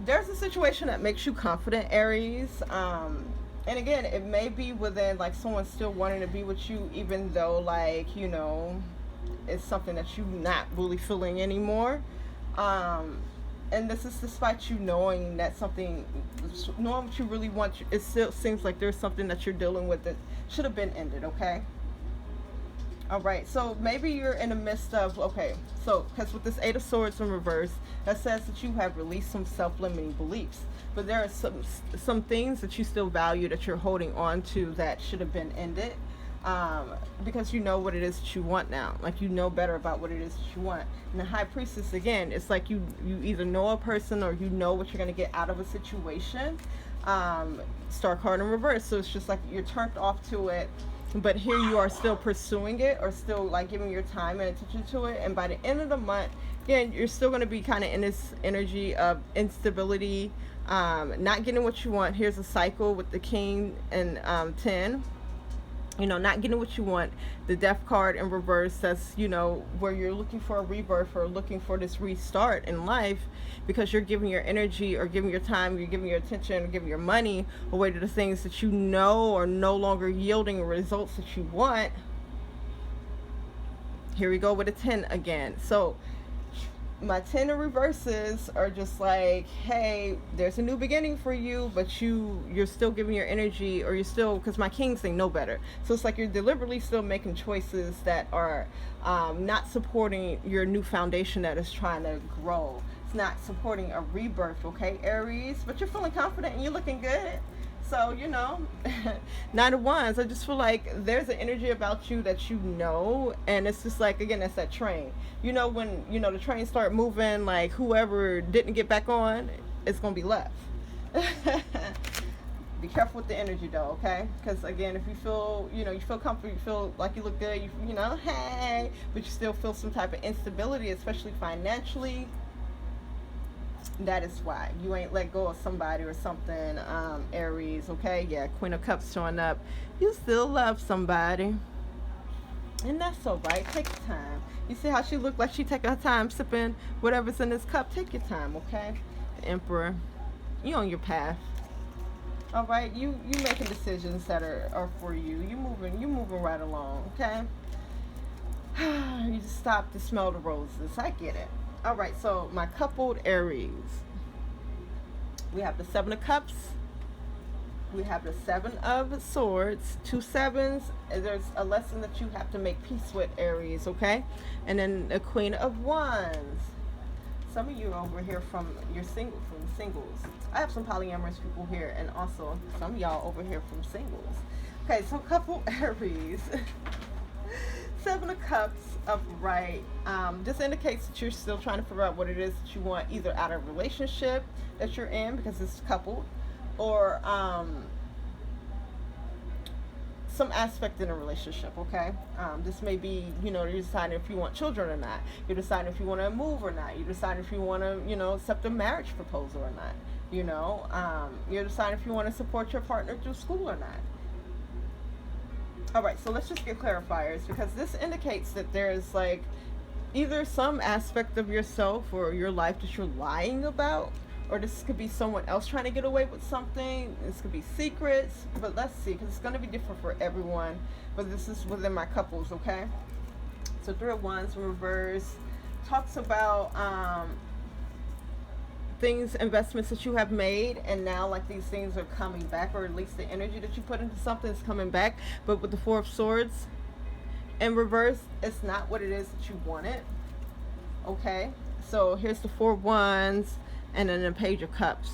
There's a situation that makes you confident, Aries. And again, it may be within like someone still wanting to be with you, even though like, you know, it's something that you're not really feeling anymore. And this is despite you knowing that something, knowing what you really want, it still seems like there's something that you're dealing with that should have been ended, okay? All right, so maybe you're in the midst of, okay, so because with this Eight of Swords in reverse, that says that you have released some self-limiting beliefs, but there are some things that you still value that you're holding on to that should have been ended, because you know what it is that you want now. Like you know better about what it is that you want. And the High Priestess, again, it's like you either know a person or you know what you're going to get out of a situation. Star card in reverse, so it's just like you're turned off to it, but here you are still pursuing it, or still like giving your time and attention to it. And by the end of the month, again, you're still going to be kind of in this energy of instability, not getting what you want. Here's a cycle with the King and 10. You know, not getting what you want. The Death card in reverse, that's, you know, where you're looking for a rebirth or looking for this restart in life, because you're giving your energy or giving your time, you're giving your attention, or giving your money away to the things that you know are no longer yielding results that you want. Here we go with a 10 again. So my 10 in reverses are just like, hey, there's a new beginning for you, but you're still giving your energy, or you're still, because my kings, they know better. So it's like you're deliberately still making choices that are not supporting your new foundation that is trying to grow. It's not supporting a rebirth, okay, Aries? But you're feeling confident and you're looking good. So, you know, Nine of Wands, I just feel like there's an energy about you that you know, and it's just like, again, that's that train. You know, when, you know, the train start moving, like whoever didn't get back on, it's going to be left. Be careful with the energy though, okay? Because again, if you feel, you know, you feel comfortable, you feel like you look good, you know, hey, but you still feel some type of instability, especially financially, that is why you ain't let go of somebody or something, Aries, okay? Yeah, Queen of Cups showing up. You still love somebody, and that's all right. Take your time. You see how she looked like she taking her time sipping whatever's in this cup? Take your time, okay? The Emperor, you on your path. All right, you making decisions that are for you. You moving right along, okay? You just stop to smell the roses. I get it. All right, so my coupled Aries. We have the Seven of Cups, We have the Seven of Swords, 2 sevens. And there's a lesson that you have to make peace with, Aries, okay? And then the Queen of Wands. Some of you over here from singles. I have some polyamorous people here, and also some of y'all over here from singles. Okay, so couple Aries. Seven of Cups upright. This indicates that you're still trying to figure out what it is that you want, either out of a relationship that you're in, because it's coupled, or some aspect in a relationship, okay? This may be, you're deciding if you want children or not. You're deciding if you want to move or not. You're deciding if you want to, accept a marriage proposal or not. You're deciding if you want to support your partner through school or not. All right, so let's just get clarifiers, because this indicates that there's like either some aspect of yourself or your life that you're lying about, or this could be someone else trying to get away with something. This could be secrets, but let's see, because it's going to be different for everyone, but this is within my couples, okay? So 3 of Wands in reverse talks about things, investments that you have made, and now like these things are coming back, or at least the energy that you put into something is coming back. But with the 4 of Swords in reverse, it's not what it is that you wanted, okay? So here's the 4 of Wands, and then the Page of Cups.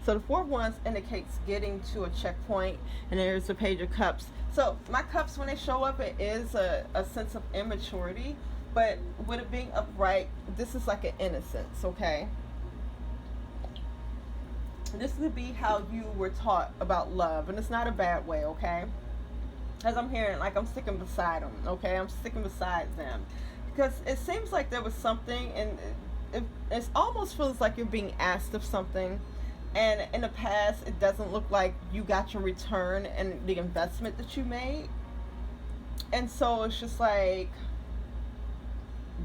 So the 4 of Wands indicates getting to a checkpoint, and there's the Page of Cups. So my cups, when they show up, it is a sense of immaturity, but with it being upright, this is like an innocence, okay? This could be how you were taught about love, and it's not a bad way, okay? As I'm hearing, like, I'm sticking beside them, okay? I'm sticking beside them, because it seems like there was something, and it almost feels like you're being asked of something, and in the past it doesn't look like you got your return and the investment that you made. And so it's just like,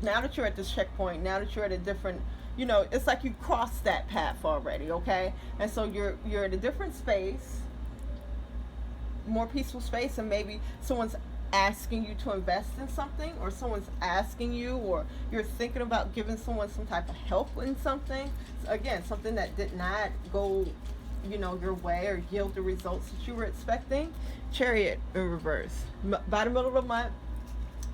now that you're at this checkpoint, now that you're at a different, it's like you crossed that path already, okay? And so you're in a different space, more peaceful space, and maybe someone's asking you to invest in something, or someone's asking you, or you're thinking about giving someone some type of help in something. So again, something that did not go, your way, or yield the results that you were expecting. Chariot in reverse. By the middle of the month,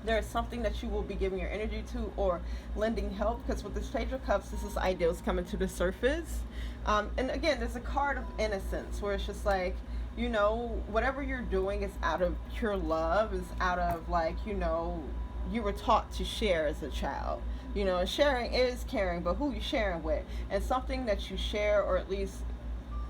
there is something that you will be giving your energy to, or lending help, because with this Page of Cups, this is ideals coming to the surface. And again, there's a card of innocence, where it's just like, whatever you're doing is out of pure love, is out of like, you were taught to share as a child. And sharing is caring, but who you sharing with, and something that you share, or at least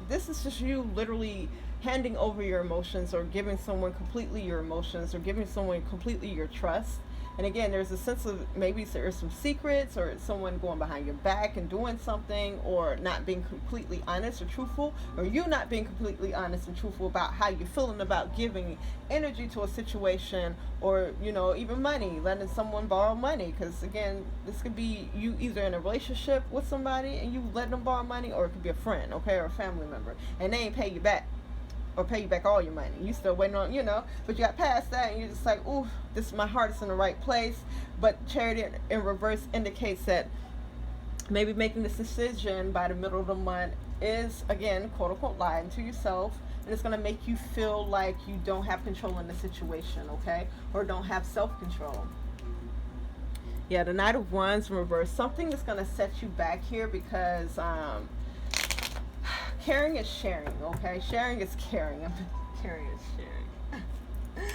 this is just you literally handing over your emotions, or giving someone completely your emotions, or giving someone completely your trust. And again, there's a sense of maybe there's some secrets, or someone going behind your back and doing something, or not being completely honest or truthful, or you not being completely honest and truthful about how you're feeling about giving energy to a situation, or even money, letting someone borrow money. Because again, this could be you either in a relationship with somebody and you let them borrow money, or it could be a friend, okay, or a family member, and they ain't pay you back, or pay you back all your money. You still waiting on, but you got past that, and you're just like, ooh, my heart is in the right place. But Chariot in reverse indicates that maybe making this decision by the middle of the month is, again, quote unquote, lying to yourself, and it's going to make you feel like you don't have control in the situation, okay, or don't have self-control. Yeah, the Knight of Wands in reverse, something is going to set you back here, because caring is sharing, okay? Sharing is caring. Caring is sharing.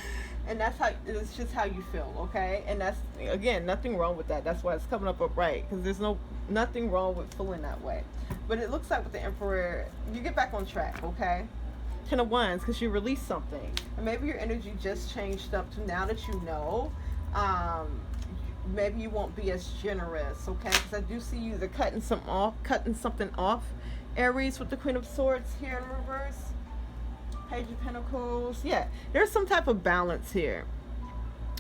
And that's how, it's just how you feel, okay? And that's, again, nothing wrong with that. That's why it's coming up upright, because there's nothing wrong with feeling that way. But it looks like with the Emperor, you get back on track, okay? Ten of Wands, because you released something. And maybe your energy just changed up to now that you know, maybe you won't be as generous, okay? Because I do see you either cutting something off, Aries, with the Queen of Swords here in reverse. Page of Pentacles. Yeah, there's some type of balance here,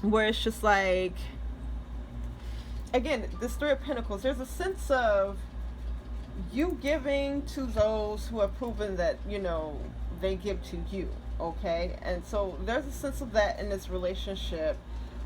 where it's just like, again, this 3 of Pentacles, there's a sense of you giving to those who have proven that, they give to you, okay? And so there's a sense of that in this relationship,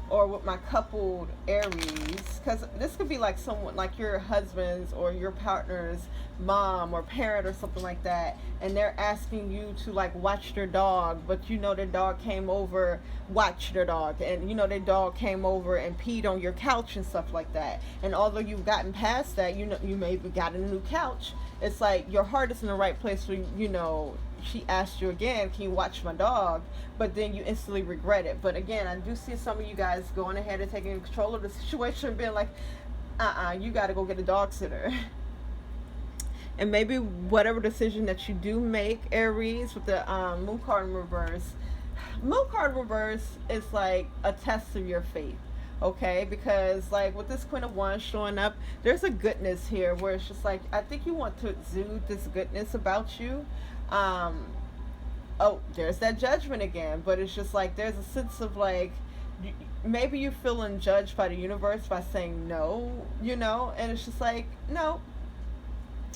or with my coupled Aries, because this could be like someone like your husband's or your partner's mom or parent or something like that, and they're asking you to like watch their dog, but you know their dog came over, watch their dog, and you know their dog came over and peed on your couch and stuff like that. And although you've gotten past that, you know you maybe got a new couch. It's like your heart is in the right place for, you know, she asked you again, can you watch my dog? But then you instantly regret it. But again, I do see some of you guys going ahead and taking control of the situation and being like, you got to go get a dog sitter. And maybe whatever decision that you do make, Aries, with the moon card in reverse. Moon card reverse is like a test of your faith. Okay, because like with this Queen of Wands showing up, there's a goodness here where it's just like, I think you want to exude this goodness about you. Oh, there's that Judgment again, but it's just like there's a sense of like, maybe you're feeling judged by the universe by saying no, you know, and it's just like, no,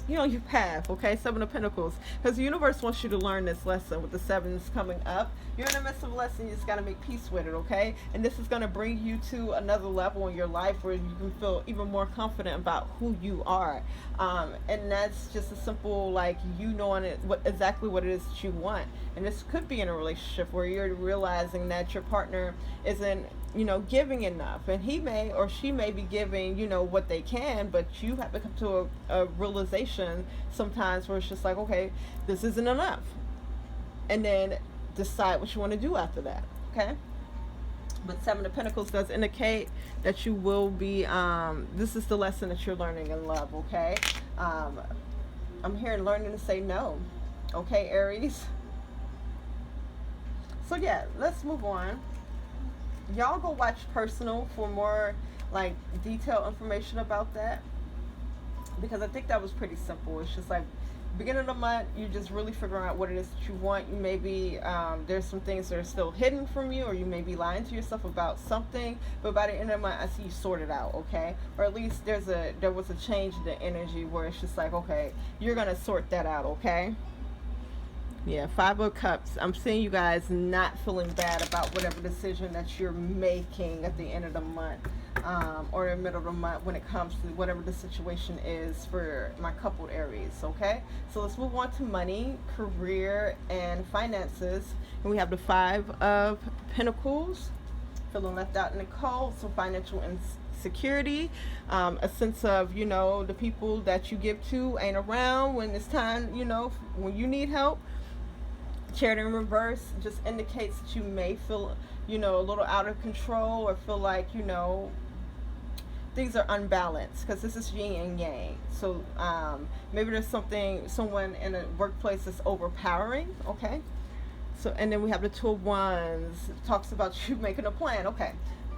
you know, your path, okay? Seven of Pentacles. Because the universe wants you to learn this lesson with the sevens coming up. You're in the midst of a lesson, you just got to make peace with it, okay? And this is going to bring you to another level in your life where you can feel even more confident about who you are. And that's just a simple, like, you knowing exactly what it is that you want. And this could be in a relationship where you're realizing that your partner isn't, you know, giving enough, and he may or she may be giving, you know, what they can, but you have to come to a realization sometimes where it's just like, okay, this isn't enough, and then decide what you want to do after that, okay? But Seven of Pentacles does indicate that you will be, this is the lesson that you're learning in love, okay? I'm here learning to say no, okay, Aries? So yeah, let's move on. Y'all go watch Personal for more like detailed information about that, because I think that was pretty simple. It's just like beginning of the month, you just really figuring out what it is that you want. You may be there's some things that are still hidden from you, or you may be lying to yourself about something, but by the end of the month, I see you sorted out, okay? Or at least there was a change in the energy where it's just like, okay, you're gonna sort that out, okay? Yeah, Five of Cups. I'm seeing you guys not feeling bad about whatever decision that you're making at the end of the month, or in the middle of the month when it comes to whatever the situation is for my coupled Aries, okay? So let's move on to money, career, and finances. And we have the Five of Pentacles. Feeling left out in the cold, so financial insecurity, a sense of, you know, the people that you give to ain't around when it's time, you know, when you need help. Chariot in reverse just indicates that you may feel, you know, a little out of control, or feel like, you know, things are unbalanced, because this is yin and yang. So maybe there's someone in a workplace that's overpowering, okay? So, and then we have the Two of Wands. It talks about you making a plan, okay?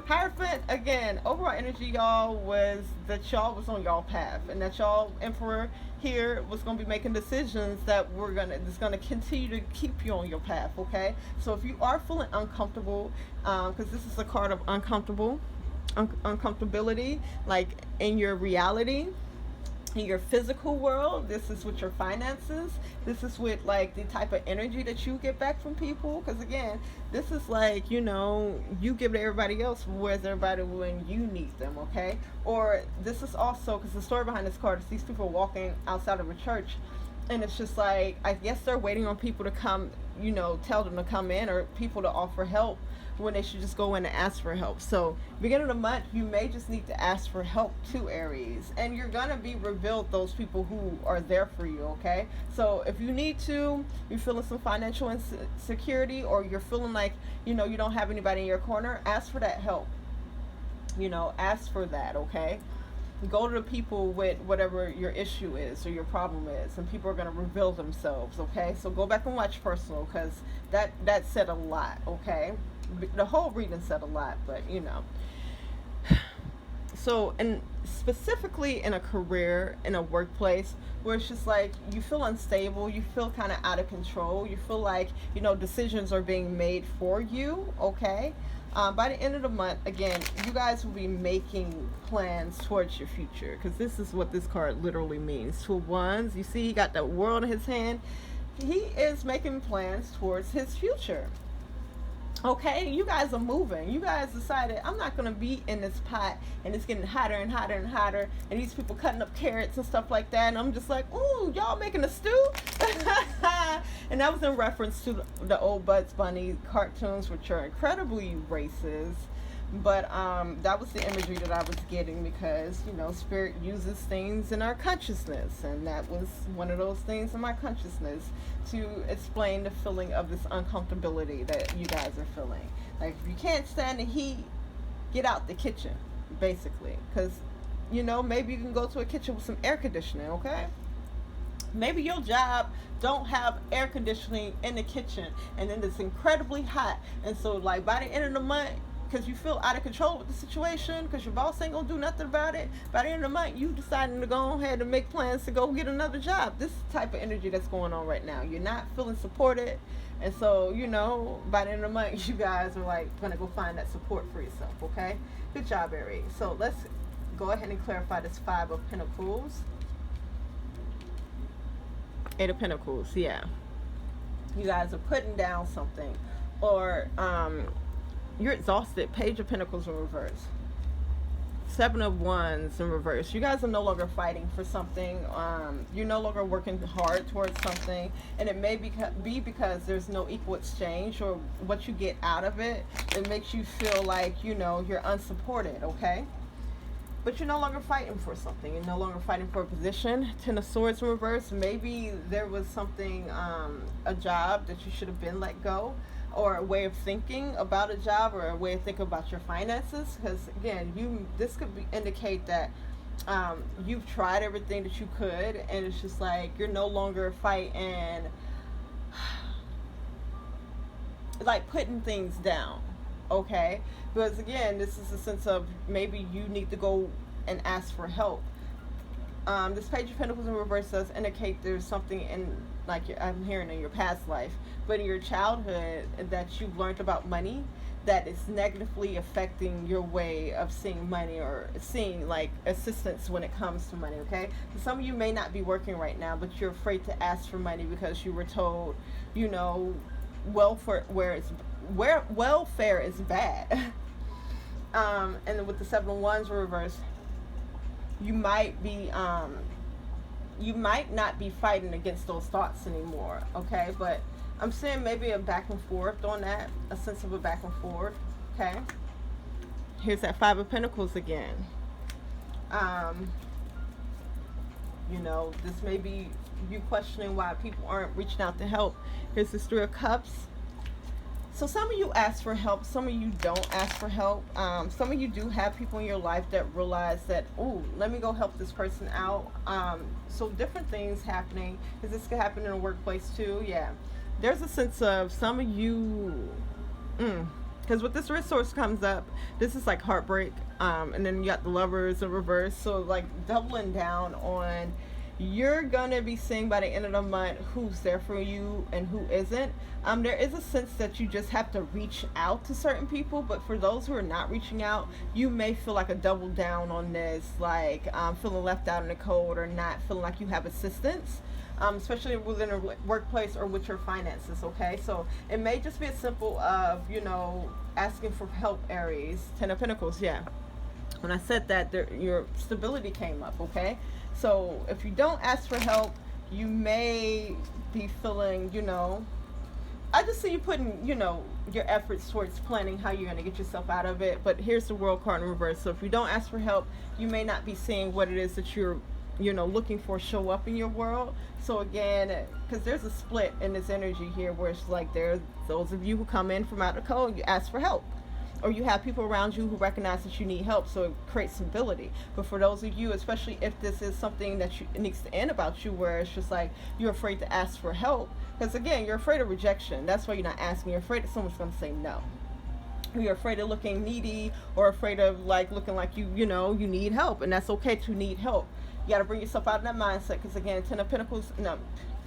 Hierophant, again, overall energy, y'all, was that y'all was on y'all path, and that y'all Emperor here was going to be making decisions that that's going to continue to keep you on your path, okay? So if you are feeling uncomfortable, because this is a card of uncomfortability, like in your reality, in your physical world, this is with your finances, this is with like the type of energy that you get back from people, because again, this is like, you know, you give to everybody else, where's everybody when you need them, okay? Or this is also, because the story behind this card is these people walking outside of a church, and it's just like, I guess they're waiting on people to come, you know, tell them to come in, or people to offer help, when they should just go in and ask for help. So beginning of the month, you may just need to ask for help to Aries, and you're gonna be revealed those people who are there for you, okay? So if you need to, you're feeling some financial insecurity, or you're feeling like, you know, you don't have anybody in your corner, ask for that help, you know, ask for that, okay? Go to the people with whatever your issue is or your problem is, and people are going to reveal themselves, okay? So go back and watch Personal, because that said a lot, okay? The whole reading said a lot, but you know. So, and specifically in a career, in a workplace, where it's just like you feel unstable, you feel kind of out of control, you feel like, you know, decisions are being made for you, okay? By the end of the month, again, you guys will be making plans towards your future, because this is what this card literally means. Two of Wands, you see he got the world in his hand. He is making plans towards his future. Okay, you guys are moving. You guys decided I'm not gonna be in this pot, and it's getting hotter and hotter and hotter, and these people cutting up carrots and stuff like that, and I'm just like, ooh, y'all making a stew? And that was in reference to the old Bugs Bunny cartoons, which are incredibly racist. But that was the imagery that I was getting, because spirit uses things in our consciousness, and that was one of those things in my consciousness to explain the feeling of this uncomfortability that you guys are feeling. Like, if you can't stand the heat, get out the kitchen, basically, because maybe you can go to a kitchen with some air conditioning. Okay, maybe your job don't have air conditioning in the kitchen, and then it's incredibly hot, and so like by the end of the month, because you feel out of control with the situation, because your boss ain't gonna do nothing about it, by the end of the month you deciding to go ahead and make plans to go get another job. This is the type of energy that's going on right now. You're not feeling supported, and so by the end of the month you guys are like gonna go find that support for yourself. Okay, good job, Aries. So let's go ahead and clarify this Five of Pentacles. Eight of Pentacles. Yeah, you guys are putting down something, or you're exhausted. Page of Pentacles in reverse. Seven of Wands in reverse. You guys are no longer fighting for something. You're no longer working hard towards something, and it may be because there's no equal exchange, or what you get out of it, it makes you feel like you're unsupported. Okay, but you're no longer fighting for something. You're no longer fighting for a position. Ten of Swords in reverse. Maybe there was something, a job that you should have been let go, or a way of thinking about a job, or a way of thinking about your finances. Because again, this could indicate that you've tried everything that you could, and it's just like you're no longer fighting, like putting things down. Okay, because again, this is a sense of maybe you need to go and ask for help. This Page of Pentacles in reverse does indicate there's something in, like, I'm hearing in your past life, but in your childhood, that you've learned about money that is negatively affecting your way of seeing money, or seeing like assistance when it comes to money. Okay, so some of you may not be working right now, but you're afraid to ask for money because you were told, welfare is bad. And then with the Seven of Wands reverse, you might not be fighting against those thoughts anymore. Okay, but I'm saying maybe a back and forth on that, a sense of a back and forth. Okay, here's that Five of Pentacles again. This may be you questioning why people aren't reaching out to help. Here's this Three of Cups. So some of you ask for help, some of you don't ask for help. Some of you do have people in your life that realize that, oh, let me go help this person out. So different things happening, because this could happen in a workplace too. Yeah, there's a sense of some of you, because with this resource comes up, this is like heartbreak. And then you got the Lovers in reverse. So like doubling down on, you're gonna be seeing by the end of the month who's there for you and who isn't. There is a sense that you just have to reach out to certain people, but for those who are not reaching out, you may feel like a double down on this, like feeling left out in the cold, or not feeling like you have assistance, especially within a workplace or with your finances. Okay, so it may just be as simple of asking for help, Aries. Ten of Pentacles. Yeah, when I said that, your stability came up. Okay, so if you don't ask for help, you may be feeling, I just see you putting, your efforts towards planning how you're going to get yourself out of it. But here's the World card in reverse. So if you don't ask for help, you may not be seeing what it is that you're, looking for show up in your world. So again, because there's a split in this energy here, where it's like there's those of you who come in from out of code, you ask for help. Or you have people around you who recognize that you need help, so it creates stability. But for those of you, especially if this is something that it needs to end about you, where it's just like you're afraid to ask for help, because again, you're afraid of rejection. That's why you're not asking. You're afraid that someone's going to say no. You're afraid of looking needy, or afraid of like looking like you need help, and that's okay to need help. You got to bring yourself out of that mindset, because again, Ten of Pentacles, no,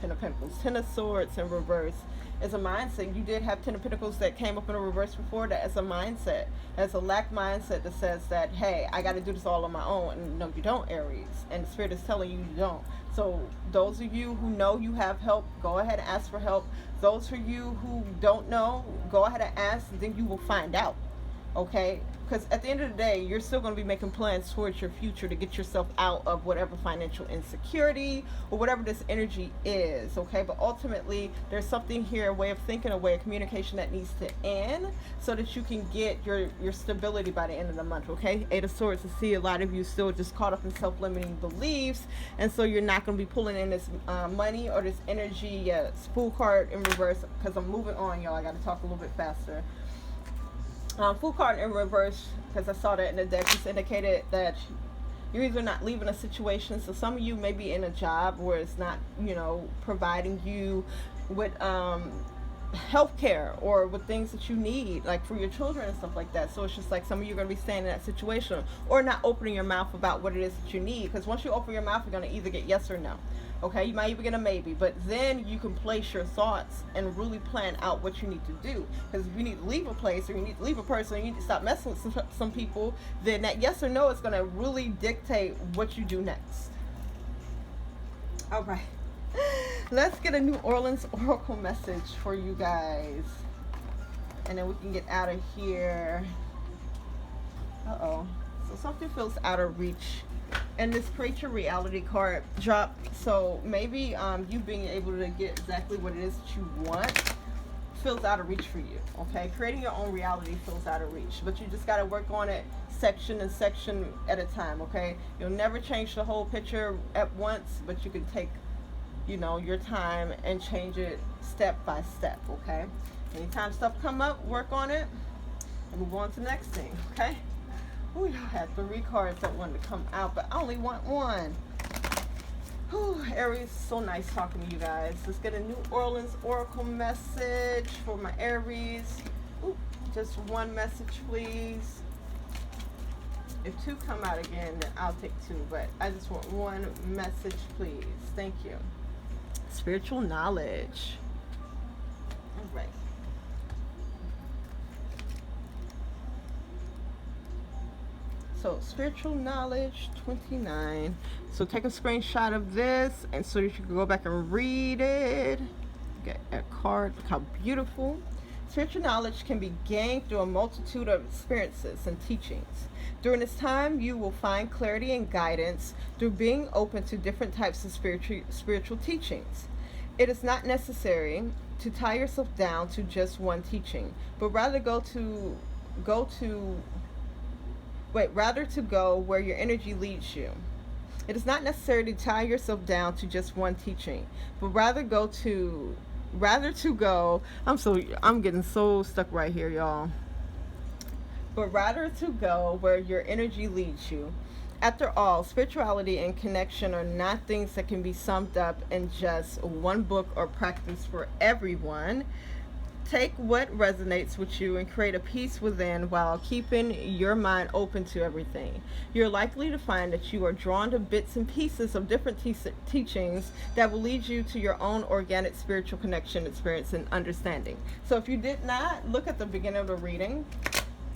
Ten of Pentacles, Ten of Swords in reverse is a mindset. You did have Ten of Pentacles that came up in a reverse before. That is a mindset. That's a lack mindset that says that, hey, I got to do this all on my own. And no, you don't, Aries. And the Spirit is telling you don't. So those of you who know you have help, go ahead and ask for help. Those of you who don't know, go ahead and ask, and then you will find out. Okay? Because at the end of the day, you're still going to be making plans towards your future to get yourself out of whatever financial insecurity or whatever this energy is, okay? But ultimately, there's something here, a way of thinking, a way of communication that needs to end so that you can get your stability by the end of the month, okay? Eight of Swords, I see a lot of you still just caught up in self-limiting beliefs, and so you're not going to be pulling in this money or this energy. Yeah, it's Fool card in reverse, because I'm moving on, y'all. I got to talk a little bit faster. Fool card in reverse, because I saw that in the deck, just indicated that you're either not leaving a situation. So some of you may be in a job where it's not, you know, providing you with health care or with things that you need, like for your children and stuff like that. So it's just like some of you are going to be staying in that situation or not opening your mouth about what it is that you need, because once you open your mouth, you're going to either get yes or no. Okay, you might even get a maybe, but then you can place your thoughts and really plan out what you need to do. Because if you need to leave a place, or you need to leave a person, or you need to stop messing with some people, then that yes or no is going to really dictate what you do next. All right, let's get a New Orleans Oracle message for you guys, and then we can get out of here. So something feels out of reach. And this Create Your Reality card dropped. So maybe you being able to get exactly what it is that you want feels out of reach for you. Okay, creating your own reality feels out of reach, but you just got to work on it section and section at a time. Okay, you'll never change the whole picture at once, but you can take, you know, your time and change it step by step. Okay, anytime stuff come up, work on it and move on to the next thing. Okay. Oh, y'all had 3 cards that wanted to come out, but I only want 1. Whew, Aries, so nice talking to you guys. Let's get a New Orleans Oracle message for my Aries. Ooh, just 1 message, please. If 2 come out again, then I'll take 2, but I just want 1 message, please. Thank you. Spiritual knowledge. All right. So spiritual knowledge 29. So take a screenshot of this, and so that you can go back and read it. Get a card. Look how beautiful. Spiritual knowledge can be gained through a multitude of experiences and teachings. During this time, you will find clarity and guidance through being open to different types of spiritual teachings. It is not necessary to tie yourself down to just one teaching, but rather rather to go where your energy leads you. It is not necessary to tie yourself down to just one teaching, but rather to go, I'm getting so stuck right here, y'all. But rather to go where your energy leads you. After all, spirituality and connection are not things that can be summed up in just one book or practice for everyone. Take what resonates with you and create a peace within while keeping your mind open to everything. You're likely to find that you are drawn to bits and pieces of different teachings that will lead you to your own organic spiritual connection, experience, and understanding. So if you did not look at the beginning of the reading,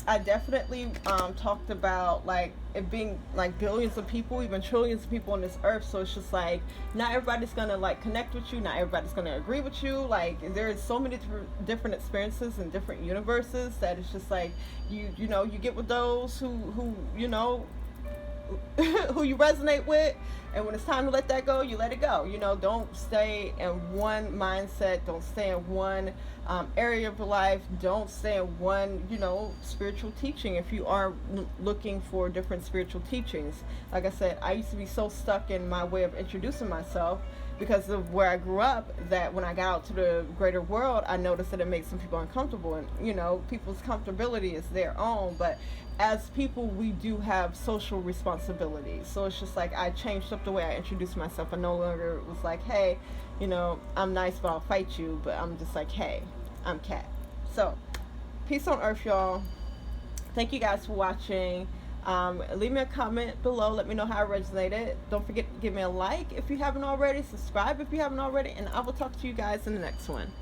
I definitely talked about like it being like billions of people, even trillions of people on this earth. So it's just like not everybody's gonna like connect with you, not everybody's gonna agree with you. Like there's so many different experiences in different universes that it's just like you know you get with those who you know who you resonate with, and when it's time to let that go, you let it go. You know, don't stay in one mindset, don't stay in one area of your life, don't stay in one, you know, spiritual teaching if you are looking for different spiritual teachings. Like I said, I used to be so stuck in my way of introducing myself because of where I grew up, that when I got out to the greater world, I noticed that it made some people uncomfortable. And, you know, people's comfortability is their own, but as people, we do have social responsibilities. So it's just like I changed up the way I introduced myself. I no longer was like, hey, you know, I'm nice, but I'll fight you. But I'm just like, hey, I'm Kat. So, peace on earth, y'all. Thank you guys for watching. Leave me a comment below. Let me know how it resonated. Don't forget to give me a like if you haven't already. Subscribe if you haven't already. And I will talk to you guys in the next one.